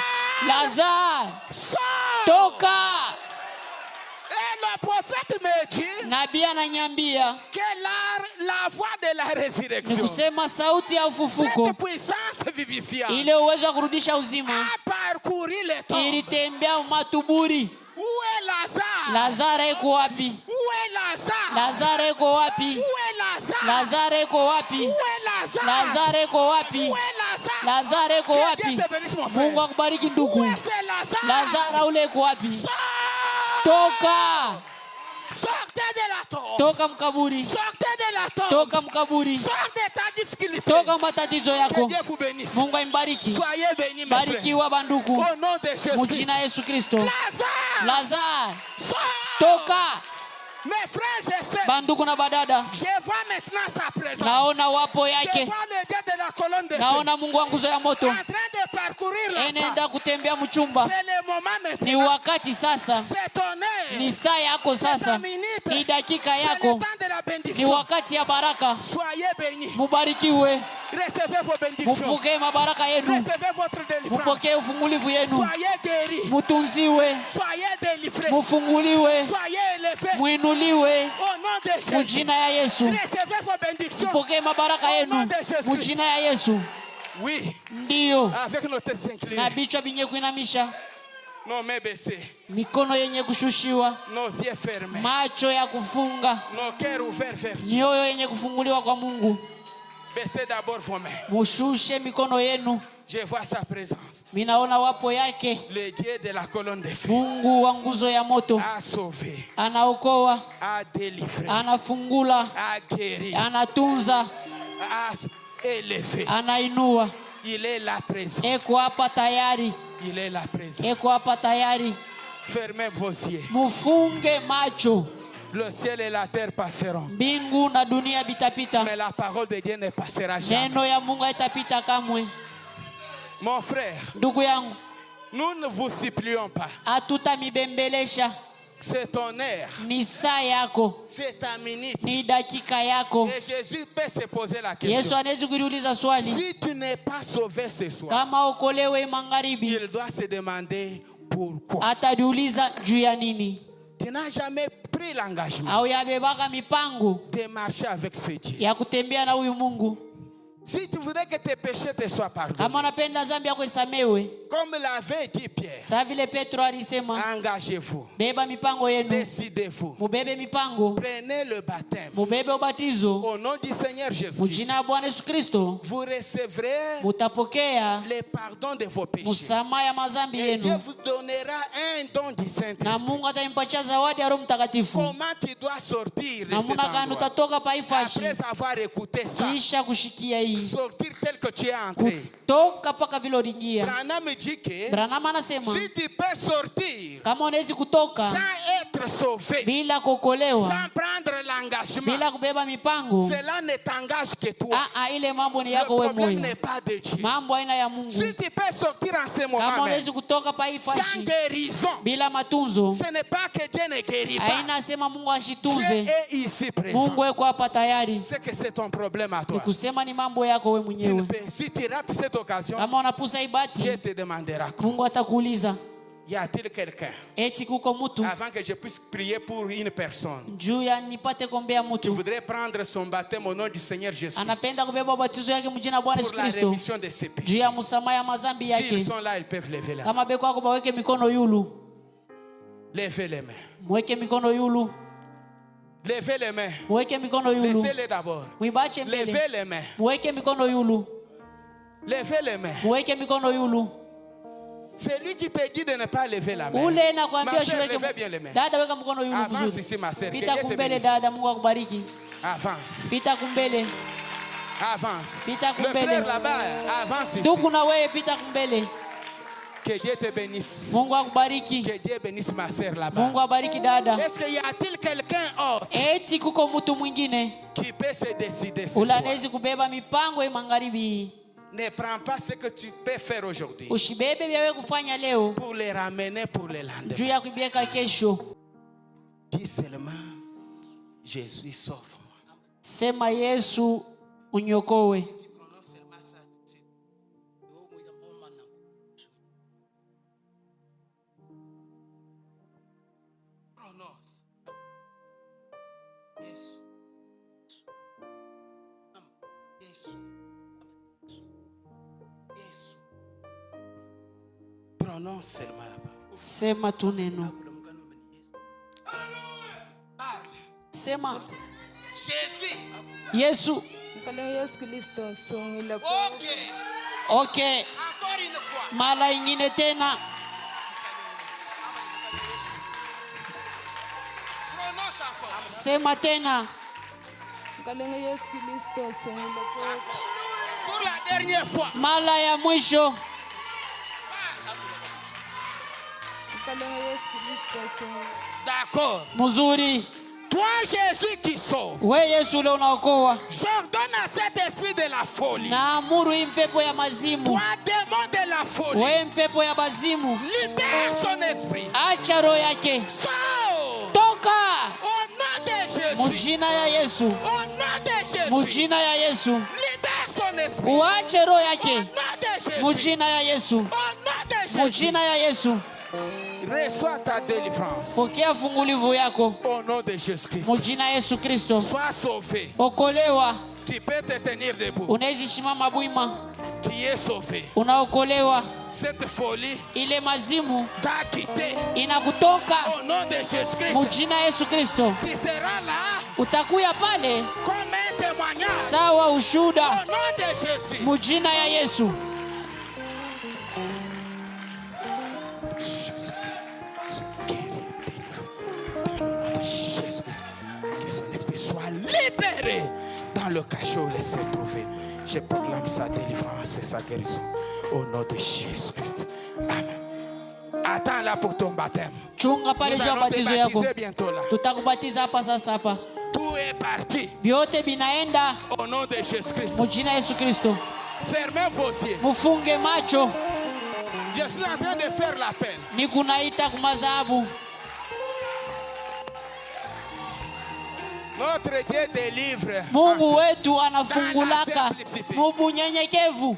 Lazare,
Sors!
toka.
Et le prophète me dit
Nabii ananiambia
que la voix de la
ni
résurrection,
kusema sauti ya ufufuko,
cette puissance vivifiante,
ile uwezo wa kurudisha uzima
a parcouru les temps.
ilitembea matuburi.
Où est Lazare?
Lazaro iko wapi?
Où est Lazare?
Lazaro iko wapi?
Où est Lazare?
Lazaro iko wapi?
Où est Lazare?
Lazaro iko wapi?
Où est Lazare?
Lazaro iko
Que
wapi?
Dieu te bénisse, mon frère.
Mungu akubariki ndugu.
Où est ce Lazare?
Lazaro ule iko wapi?
Sors!
Toka.
Sortez de la tombe.
Toka mkaburi.
Sortez de la tombe.
Toka mkaburi.
Sors de ta difficulté.
Toka matatizo
Que
yako.
Dieu vous bénisse.
Mungu aibariki.
Soyez bénis, mes frères.
Barikiwa banduku.
Au nom de Jésus.
Mjina Yesu Kristo.
Lazare.
Lazaro,
Sors.
toka.
Mes frères et sœurs.
Banduku na badada.
Je vois maintenant sa présence.
Naona wapo
Je
yake.
vois le Dieu de la colonne de feu.
Naona Mungu wa nguzo ya moto.
En train de parcourir la salle.
Enenda kutembea mchumba.
C'est le moment
Ni
maintenant.
wakati sasa.
C'est ton heure.
Ni saa yako
C'est ta
sasa.
minute.
Ni dakika
C'est le
yako.
temps de la
Ni
bénédiction.
wakati ya baraka.
Soyez bénis.
Mubarikiwe.
Recevez vos bénédictions.
Mupokee mabaraka yenu.
Recevez votre délivrance.
Mupokee ufungulivu yenu.
Soyez guéris.
Mutunziwe.
Soyez délivrés.
Mufunguliwe.
Soyez élevés.
Mwinuliwe.
Au nom de Jésus.
Mujina ya Yesu.
Recevez vos bénédictions.
Mupokee mabaraka yenu. Mujina ya Yesu.
Oui.
Ndiyo.
Avec nos têtes inclinées.
Na vichwa vyenye kuinamisha.
Nos mains baissées.
Mikono yenye kushushiwa.
Nos yeux fermés.
Macho ya kufunga.
Nos cœurs ouverts vers Dieu.
Mioyo yenye kufunguliwa kwa Mungu.
Baissez d'abord vos mains.
Mushushe mikono yenu.
Je vois sa présence.
Minaona wapo yake.
Le Dieu de la colonne de feu
Mungu wa nguzo ya moto.
a sauvé,
Anaokoa.
a délivré,
Anafungula.
a guéri,
Anatunza.
a élevé.
Anainua.
Il est là présent.
Eko hapa tayari.
Il est là présent.
Eko hapa tayari.
Fermez vos yeux.
Mufunge macho.
Le ciel et la terre passeront.
Mbingu na dunia bitapita.
Mais la parole de Dieu ne passera jamais.
Neno ya Mungu haitapita kamwe.
Mon frère,
Ndugu yangu,
nous ne vous supplions pas.
hatutamibembelesha.
C'est ton heure.
Ni saa yako.
C'est ta minute.
Ni dakika yako.
Et Jésus peut se poser la
Yesu
question.
anaweza kuuliza swali.
Si tu n'es pas sauvé ce soir,
Kama okolewe magharibi,
il doit se demander pourquoi.
atajiuliza juu ya nini?
Tu n'as jamais pris l'engagement
Au yabebaka mipango
de marcher avec ce Dieu.
ya kutembea na huyu Mungu.
Si tu voudrais que tes péchés te soient pardonnés,
kama unapenda dhambi yako isamewe,
comme l'avait dit Pierre,
sa vile Petro alisema,
engagez-vous,
beba mipango yenu,
décidez-vous,
mubebe mipango,
prenez le baptême
mubebe ubatizo
au nom du Seigneur Jésus.
mujina ya Bwana Yesu Kristo,
Vous recevrez
mutapokea
le pardon de vos péchés.
musamaha ya mazambi
Et Dieu
yenu,
vous donnera un don du
na
Saint-Esprit.
Mungu atampatia zawadi ya Roho Mtakatifu.
Comment tu dois sortir de cet
Namuna gani
endroit
utatoka pa ifashi
après avoir écouté ça?
kisha kushikia hii,
Sortir tel que tu es entré.
toka paka vile uliingia.
Branham dit que
Branham anasema
si tu peux sortir
kama unawezi kutoka
sans être sauvé,
bila kuokolewa,
sans prendre l'engagement,
bila kubeba mipango,
cela ne t'engage que toi.
ile mambo ni
Le
yako wewe
problème
mwenyewe,
n'est pas de Dieu.
mambo aina ya Mungu.
Si tu peux sortir en ce
Kama
moment même,
unawezi kutoka pa
sans
ifashi
guérison,
bila matunzo,
ce n'est pas que Dieu ne guérit pas.
haina sema Mungu
Dieu
ashitunze.
est ici présent.
Mungu yuko hapa tayari,
C'est que c'est ton problème à toi.
ni kusema ni mambo yako wewe mwenyewe.
Si tu rates cette occasion,
Kama unapusa ibati,
Dieu te demandera.
Mungu atakuuliza,
Y a-t-il quelqu'un,
eti kuko mtu
avant que je puisse prier pour une personne,
juu ya nipate kuombea
qui
mtu
voudrait prendre son baptême au nom du Seigneur Jésus
anapenda kubeba ubatizo yake mjina la Bwana Yesu
pour la
Kristo
rémission de ses
juu
péchés?
ya msamaha ya mazambi
S'ils
yake?
sont là, ils peuvent lever la main.
Kama beko yako baweke mikono yulu,
Levez les mains.
mweke mikono yulu,
Levez les mains.
mweke mikono yulu,
Laissez-les d'abord.
mwibache mbele,
Levez les mains.
mweke mikono yulu,
Levez les mains.
mweke mikono yulu.
C'est lui qui te dit de ne pas lever la main.
Ule na kuambia
Ma sœur,
usiweke,
levez bien les mains.
dada weka mkono yulu
Avance
vizuri.
ici, ma sœur. Que
Pita
Dieu te
kumbele
bénisse.
dada, Mungu akubariki.
Avance.
Pita kumbele,
Avance.
pita
Le
kumbele.
frère là-bas, avance ici.
Ndugu na wewe pita kumbele.
Que Dieu te bénisse.
Mungu akubariki.
Que Dieu bénisse ma sœur là-bas.
Mungu abariki dada.
Est-ce qu'il y a-t-il quelqu'un autre
Eti kuko mtu mwingine
qui peut se décider ce
ula
soir?
anawezi kubeba mipango ya magharibi.
Ne prends pas ce que tu peux faire aujourd'hui
Ushibebe vyawe kufanya leo
pour les ramener pour le
juu
lendemain.
ya kubieka kesho.
Dis seulement, Jésus sauve-moi.
Sema Yesu unyokowe.
Prononce seulement là-bas.
Sema tu neno. Sema
Jésus.
Yesu. Okay.
Encore une fois.
Mara ingine tena.
Prononce encore.
Sema tena.
Pour la dernière fois.
Mara ya mwisho.
D'accord.
Mzuri.
Toi, Jésus qui sauve.
We Yesu leo unaokoa.
J'ordonne à cet esprit de la folie.
Naamuru hii mpepo ya mazimu.
Toi, démon de la folie.
We mpepo ya mazimu.
Libère son esprit.
Acha roho yake.
Sors.
Toka.
Au nom de Jésus.
Mujina ya Yesu.
Au nom de Jésus.
Mujina ya Yesu.
Libère son esprit.
Uache roho
Au
yake.
nom de Jésus.
Mujina ya Yesu.
Au nom de Jésus.
Mujina ya Yesu.
Reçois ta délivrance.
Pokea fungulivu yako.
Au nom de Jésus-Christ.
Mujina Yesu Kristo.
Sois sauvé.
Okolewa.
Tu peux te tenir debout.
Unaweza simama bwima.
Tu es sauvé.
Unaokolewa.
Cette folie
Ile mazimu
t'a quitté.
inakutoka.
Au nom de Jésus-Christ.
Mujina Yesu Kristo.
Tu seras là
Utakuya pale
comme un témoignage.
sawa ushuda.
Au nom de Jésus.
Mujina ya Yesu.
Que son esprit soit libéré dans le cachot où il s'est trouvé. Je proclame sa délivrance et sa guérison au nom de Jésus-Christ. Amen. Attends là pour ton baptême.
Chunga pale
Nous
juu ya
allons te
batizo yako.
baptiser bientôt là.
Tutakubatiza hapa sasa hapa.
Tout est parti
Vyote binaenda
au nom de Jésus-Christ.
mujina Yesu Kristo.
Fermez vos yeux.
Mufunge macho.
Je suis en train de faire l'appel.
Ni kunaita kumazabu.
Notre Dieu délivre.
Mungu wetu anafungulaka mubu nyenyekevu.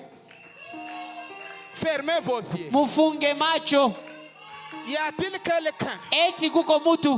Fermez vos yeux.
Mufunge macho.
Y a-t-il quelqu'un
Eti kuko mutu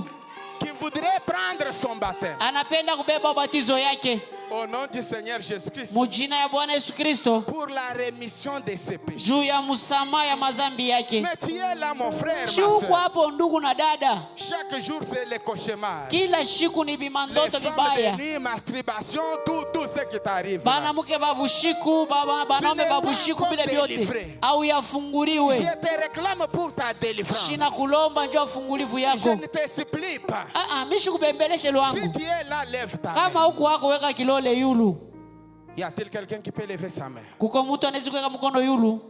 qui voudrait prendre son baptême
anapenda kubeba batizo yake
Au nom du Seigneur Jésus-Christ.
Mujina ya Bwana Yesu Kristo.
Pour la rémission de ses péchés.
Juu ya msamaha ya mazambi yake.
Mais tu es là mon frère, ma
shuko hapo ndugu na dada.
Chaque jour c'est les cauchemars.
Kila siku ni bimandoto vibaya.
Les masturbation, tout ce qui t'arrive.
Banamuke babushiku, banaume babushiku bila vyote. Au yafunguriwe.
Je te réclame pour ta délivrance.
Shina kulomba njoo fungulivu yako.
Je ne te supplie pas.
Mishikubembeleshe lwangu.
Si tu es là, lève ta main.
Kama huku wako weka kilole yulu.
Y a-t-il quelqu'un qui peut lever sa main?
Kuko mtu anaweza kuweka mkono yulu.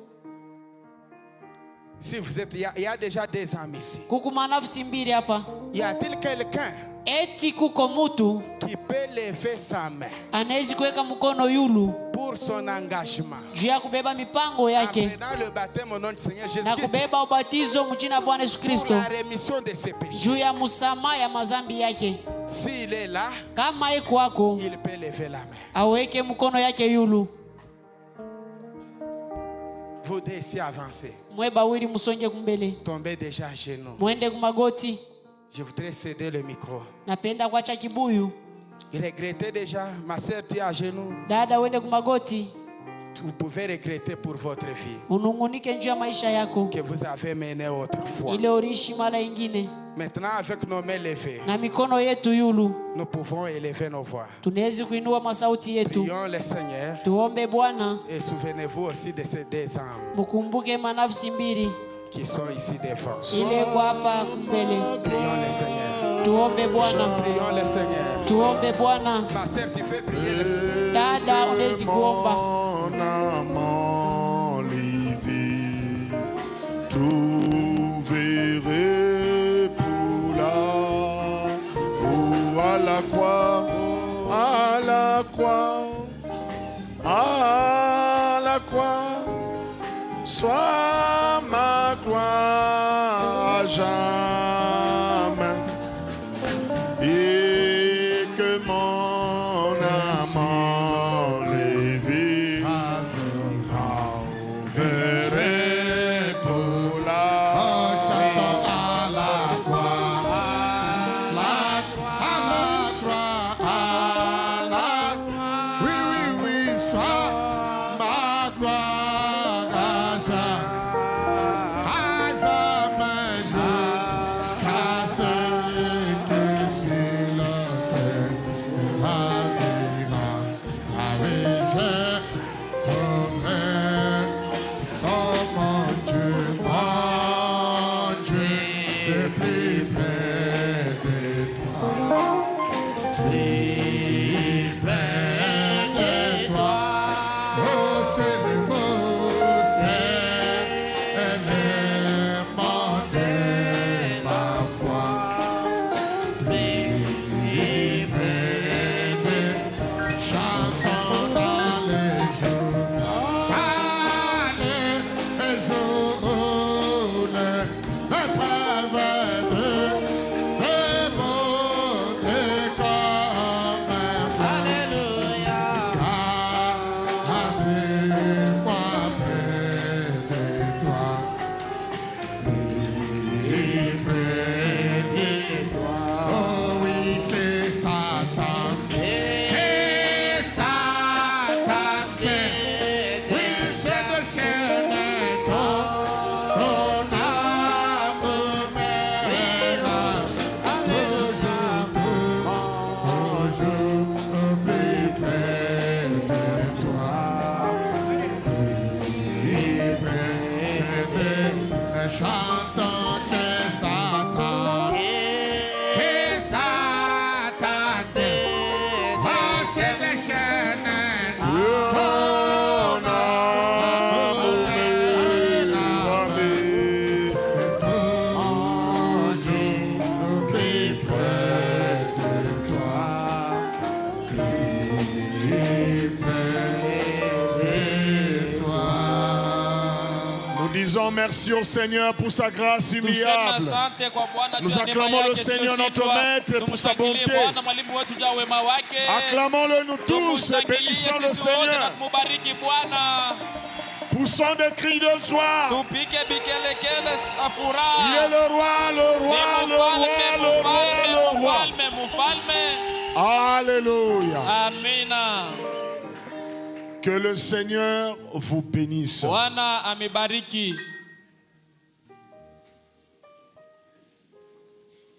Si vous êtes, il y a déjà des amis ici.
Kuko manafsi mbili hapa.
Y a-t-il quelqu'un
eti kuko mtu
qui peut lever sa main
anaweza kuweka mkono yulu
pour son engagement
juu ya kubeba mipango yake
le baptême au nom du Seigneur Jésus
na kubeba ubatizo mjina Bwana Yesu Kristo
pour la rémission de ses péchés.
Juu ya msamaha ya mazambi yake.
S'il est là,
kama iko wako,
il peut lever la main.
Aweke mkono yake yulu.
Vous devez avancer.
Mweba wili musonge kumbele.
Tombez déjà à genoux.
Mwende kumagoti.
Je voudrais céder le micro.
Napenda kuacha kibuyu.
Regrettez déjà, ma sœur, tu es à genoux.
Dada wende kumagoti.
Vous pouvez regretter pour votre vie.
Unungunike njia maisha yako.
Que vous avez mené autrefois.
Ile orishi mara ingine.
Maintenant, avec nos mains levées,
na mikono yetu yulu,
nous pouvons élever nos voix.
Tunaweza kuinua masauti yetu.
Prions le Seigneur.
Tuombe Bwana.
Et souvenez-vous aussi de ces deux âmes.
Mukumbuke manafsi mbili
qui sont ici devant.
Ile kwa hapa mbele.
Prions le Seigneur.
Tuombe Bwana.
Prions le Seigneur.
Tuombe Bwana.
Ma sœur, tu peux prier le Seigneur.
Dada, unaweza kuomba.
Tout verrai pour là, ou à la croix, à la croix, à la croix, soit ma gloire à jamais, et que mon amant Lévi verrai pour la chantons à la croix, à la croix, à la croix, oui, soit ma gloire à jamais jusqu'à ce que sur la terre ravira. Ah oui, je t'aurai, oh mon Dieu, de plus près de toi, plus près de toi. Oh, c'est le mot, c'est l'élément de ma foi. Plus près de, chantons dans les jours, les jours, les preuves de beauté comme Alléluia. Avec-moi près de toi, plus près de toi. Oh oui, que Satan, c'est, oui, c'est de chaîner ton âme mère, toujours plus près de toi, plus près de, chantons que Satan, c'est, oh, c'est de chaîner ton âme toujours plus près de toi, plus près de toi. Nous disons merci au Seigneur pour sa grâce immuable. Nous acclamons le Seigneur notre Maître pour sa bonté. Acclamons-le nous tous et bénissons le Seigneur. Poussons des cris de joie. Il est le roi, le roi, le roi, le roi, le roi. Alléluia.
Amina.
Que le Seigneur vous bénisse.
Bwana amebariki.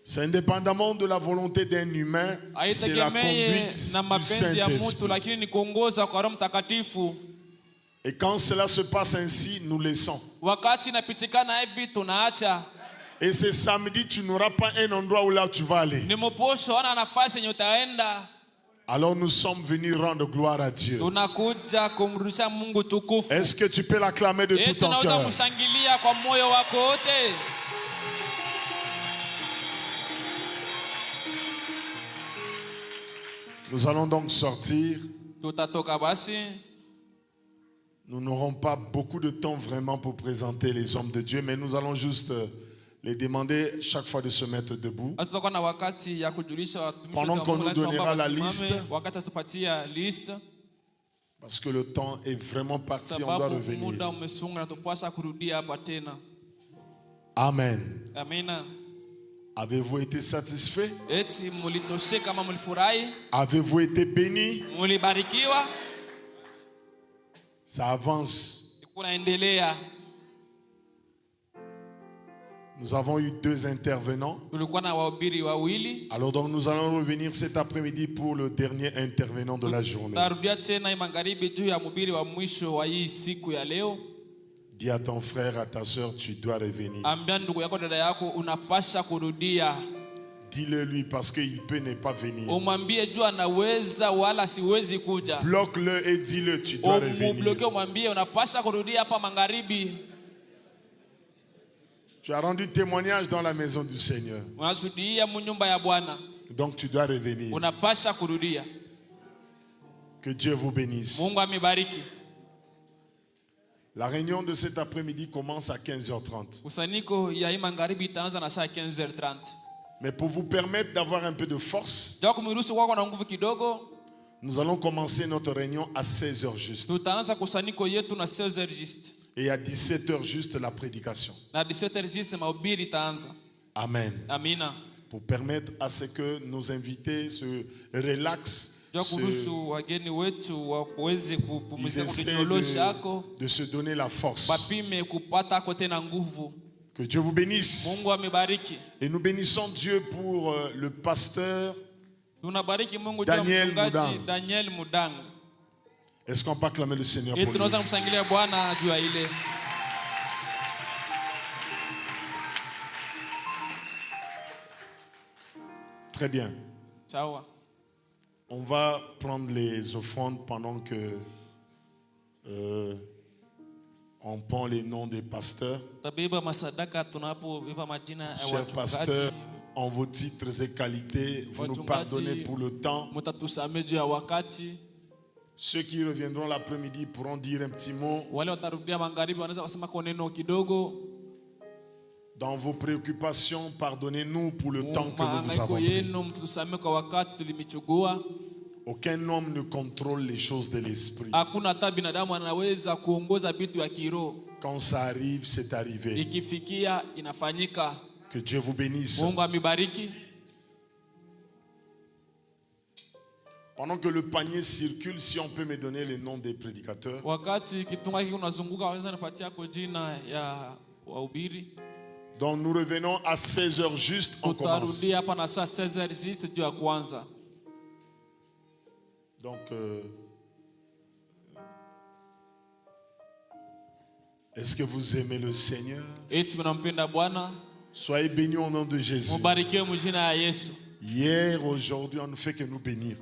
C'est indépendamment de la volonté d'un humain, c'est la conduite du Saint-Esprit. Et quand cela se passe ainsi, nous laissons. Et ce samedi, tu n'auras pas un endroit où là tu vas aller. Alors nous sommes venus rendre gloire à Dieu. Est-ce que tu peux l'acclamer de tout ton cœur? Nous allons donc sortir. Nous n'aurons pas beaucoup de temps vraiment pour présenter les hommes de Dieu, mais nous allons juste les demander chaque fois de se mettre debout. Pendant qu'on nous donnera la liste, parce que le temps est vraiment parti, on doit revenir. Amen. Avez-vous été satisfait? Avez-vous été béni? Ça avance. Nous avons eu 2 intervenants. Alors donc nous allons revenir cet après-midi pour le dernier intervenant de la journée. Dis à ton frère, à ta soeur, tu dois revenir. Dis-le lui parce qu'il peut ne pas venir. Bloque-le et dis-le, tu dois revenir. Tu as rendu témoignage dans la maison du Seigneur. Donc tu dois revenir. Que Dieu vous bénisse. La réunion de cet après-midi commence à 15h30. Mais pour vous permettre d'avoir un peu de force, nous allons commencer notre réunion à 16h juste. Et à 17h juste la prédication. Amen. Pour permettre à ce que nos invités se relaxent. Ils essaient de se donner la force. Que Dieu vous bénisse. Et nous bénissons Dieu pour le pasteur Daniel Moudang. Est-ce qu'on peut acclamer le Seigneur pour lui? Très bien. On va prendre les offrandes pendant que on prend les noms des pasteurs. Chers pasteurs, en vos titres et qualités, vous nous pardonnez pour le temps. Ceux qui reviendront l'après-midi pourront dire un petit mot. Dans vos préoccupations, pardonnez-nous pour le temps que nous vous avons pris. Aucun homme ne contrôle les choses de l'esprit. Quand ça arrive, c'est arrivé. Que Dieu vous bénisse. Pendant que le panier circule, si on peut me donner les noms des prédicateurs. Donc nous revenons à 16h juste, on commence. Donc, est-ce que vous aimez le Seigneur? Soyez bénis au nom de Jésus. Hier, aujourd'hui, on ne fait que nous bénir.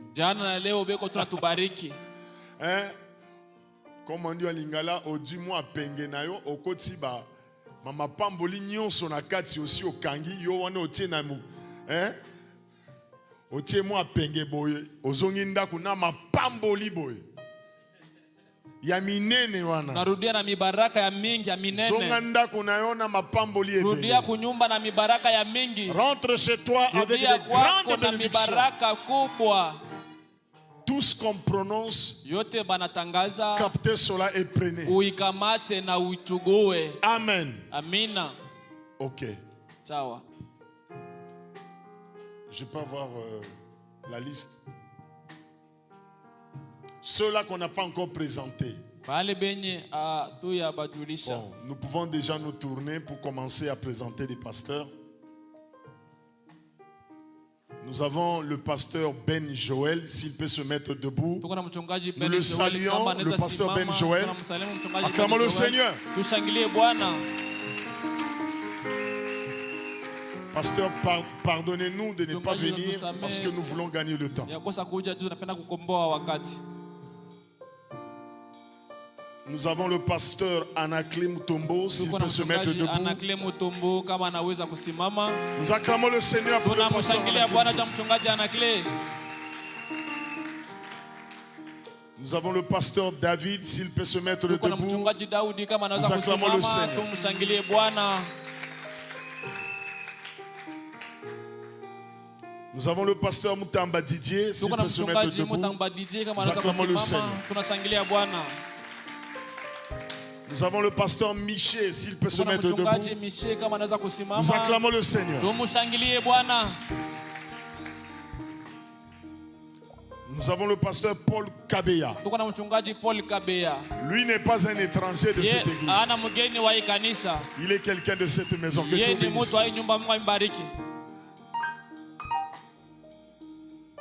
Hein? Comme on dit à Lingala, au du mois pengenayo, au kotiba, mama pamboli nyonso na kati aussi au kangi yo wana otie na mu. Hein? Otie mois penge boye, ozongi ndaku na mapamboli boye. Ya minene wana.
Narudia na mibaraka ya mingi ya minene.
Zonga ndaku na yona mapamboli ebele.
Rudia kunyumba na mibaraka ya mingi.
Rentre chez toi avec de grandes bénédictions.
Mibaraka kubwa.
Tout ce qu'on prononce,
yote banatangaza,
captez cela et prenez.
Uikamate na uichugue.
Amen.
Amina.
Ok.
Sawa.
Je peux avoir la liste. Ceux-là qu'on n'a pas encore présentés. Bon, nous pouvons déjà nous tourner pour commencer à présenter les pasteurs. Nous avons le pasteur Ben Joël, s'il peut se mettre debout. Nous le saluons, le pasteur Ben Joël. Acclamons le Seigneur. Pasteur, pardonnez-nous de ne pas venir parce que nous voulons gagner le temps. Nous avons le pasteur Anaclé Mutombo, s'il peut se mettre debout. Nous acclamons le Seigneur pour le pasteur Anaclé. Nous avons le pasteur David, s'il peut se mettre debout. Nous acclamons le Seigneur. Nous avons le pasteur Mutamba Didier, s'il peut se mettre debout. Nous acclamons le Seigneur. Nous avons le pasteur Miché, s'il peut se mettre debout. Nous acclamons le Seigneur. Nous avons le pasteur Paul Kabeya. Lui n'est pas un étranger de cette église. Il est quelqu'un de cette maison. Que Dieu bénisse.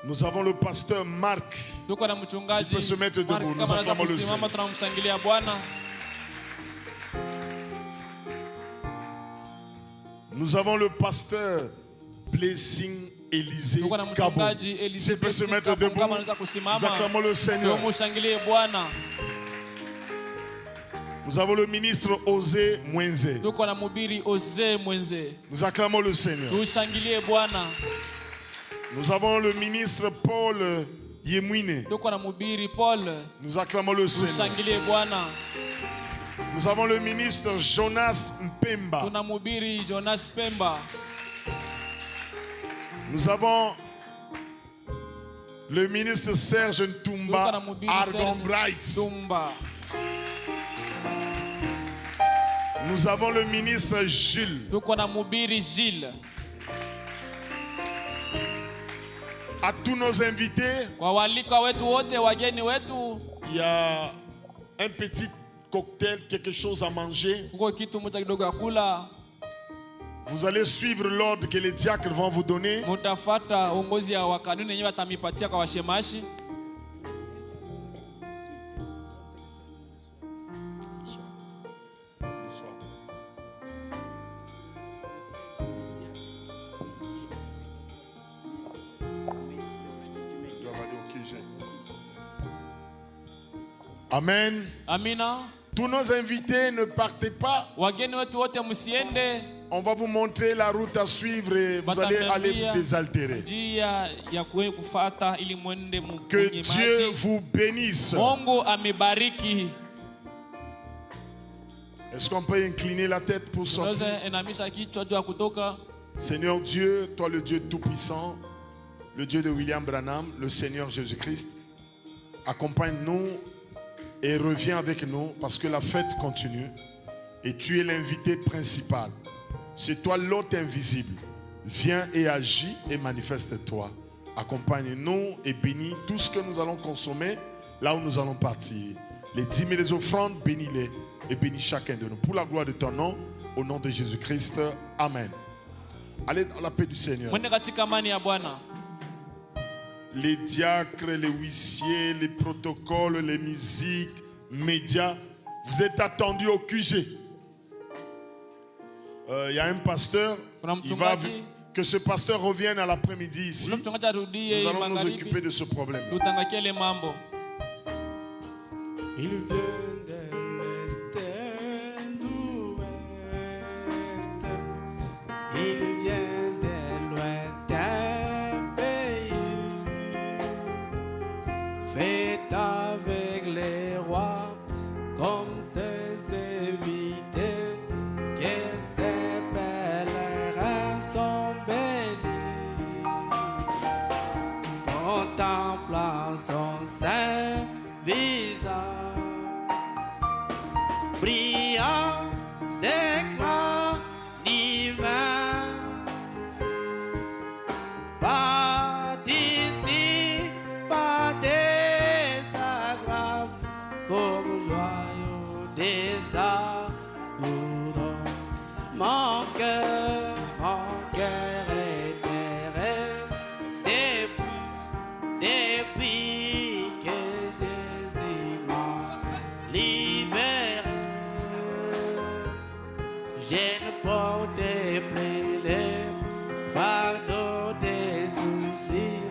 Nous avons le pasteur Marc. S'il peut se mettre debout. Nous acclamons le Seigneur. Nous avons le pasteur Blessing Élisée Kabo. S'il peut se mettre debout, nous acclamons le Seigneur. Nous avons le ministre Osé Mwenze. Nous acclamons le Seigneur. Nous avons le ministre Paul Yemwine. Nous acclamons le Seigneur. Nous avons le ministre Jonas Mpemba. Nous avons le ministre Serge Ntumba Argonbright. Nous avons le ministre Gilles. À tous nos invités, il y a un petit cocktail, quelque chose à manger. Vous allez suivre l'ordre que les diacres vont vous donner. Amen. Amina. Tous nos invités, ne partez pas. On va vous montrer la route à suivre et vous allez aller vous désaltérer. Que Dieu vous bénisse. Est-ce qu'on peut incliner la tête pour sortir? Seigneur Dieu, toi le Dieu tout-puissant, le Dieu de William Branham, le Seigneur Jésus-Christ, accompagne-nous et reviens avec nous parce que la fête continue et tu es l'invité principal. C'est toi l'hôte invisible. Viens et agis et manifeste-toi. Accompagne-nous et bénis tout ce que nous allons consommer là où nous allons partir. Les dîmes et les offrandes, bénis-les et bénis chacun de nous. Pour la gloire de ton nom, au nom de Jésus-Christ. Amen. Allez dans la paix du Seigneur. Les diacres, les huissiers, les protocoles, les musiques, médias, vous êtes attendus au QG. Il y a un pasteur, que ce pasteur revienne à l'après-midi ici. Nous allons nous occuper de ce problème.
Il vient de l'Est et l'Ouest. Il vient de lointains pays. Fait avec les rois comme ses invités. Que ses pèlerins sont bénis. Contemplant son saint visage. cœur est terré depuis que Jésus m'a libéré. Je ne porte plus les fardeaux des soucis,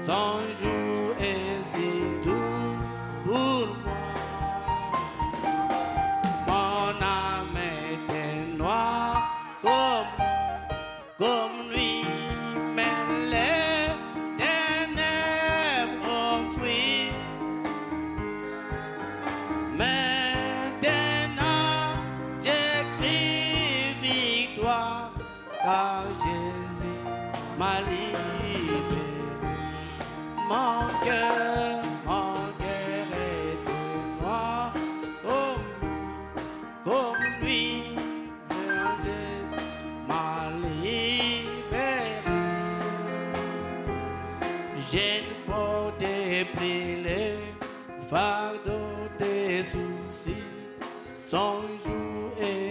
son jour est si doux pour moi. Mon âme était noire comme nuit, mais les ténèbres ont fui. Maintenant j'écris victoire, car Jésus m'a libéré. Mon cœur était noir comme nuit, mais Jésus m'a libéré. Je ne portais plus les fardeaux des soucis, son jour est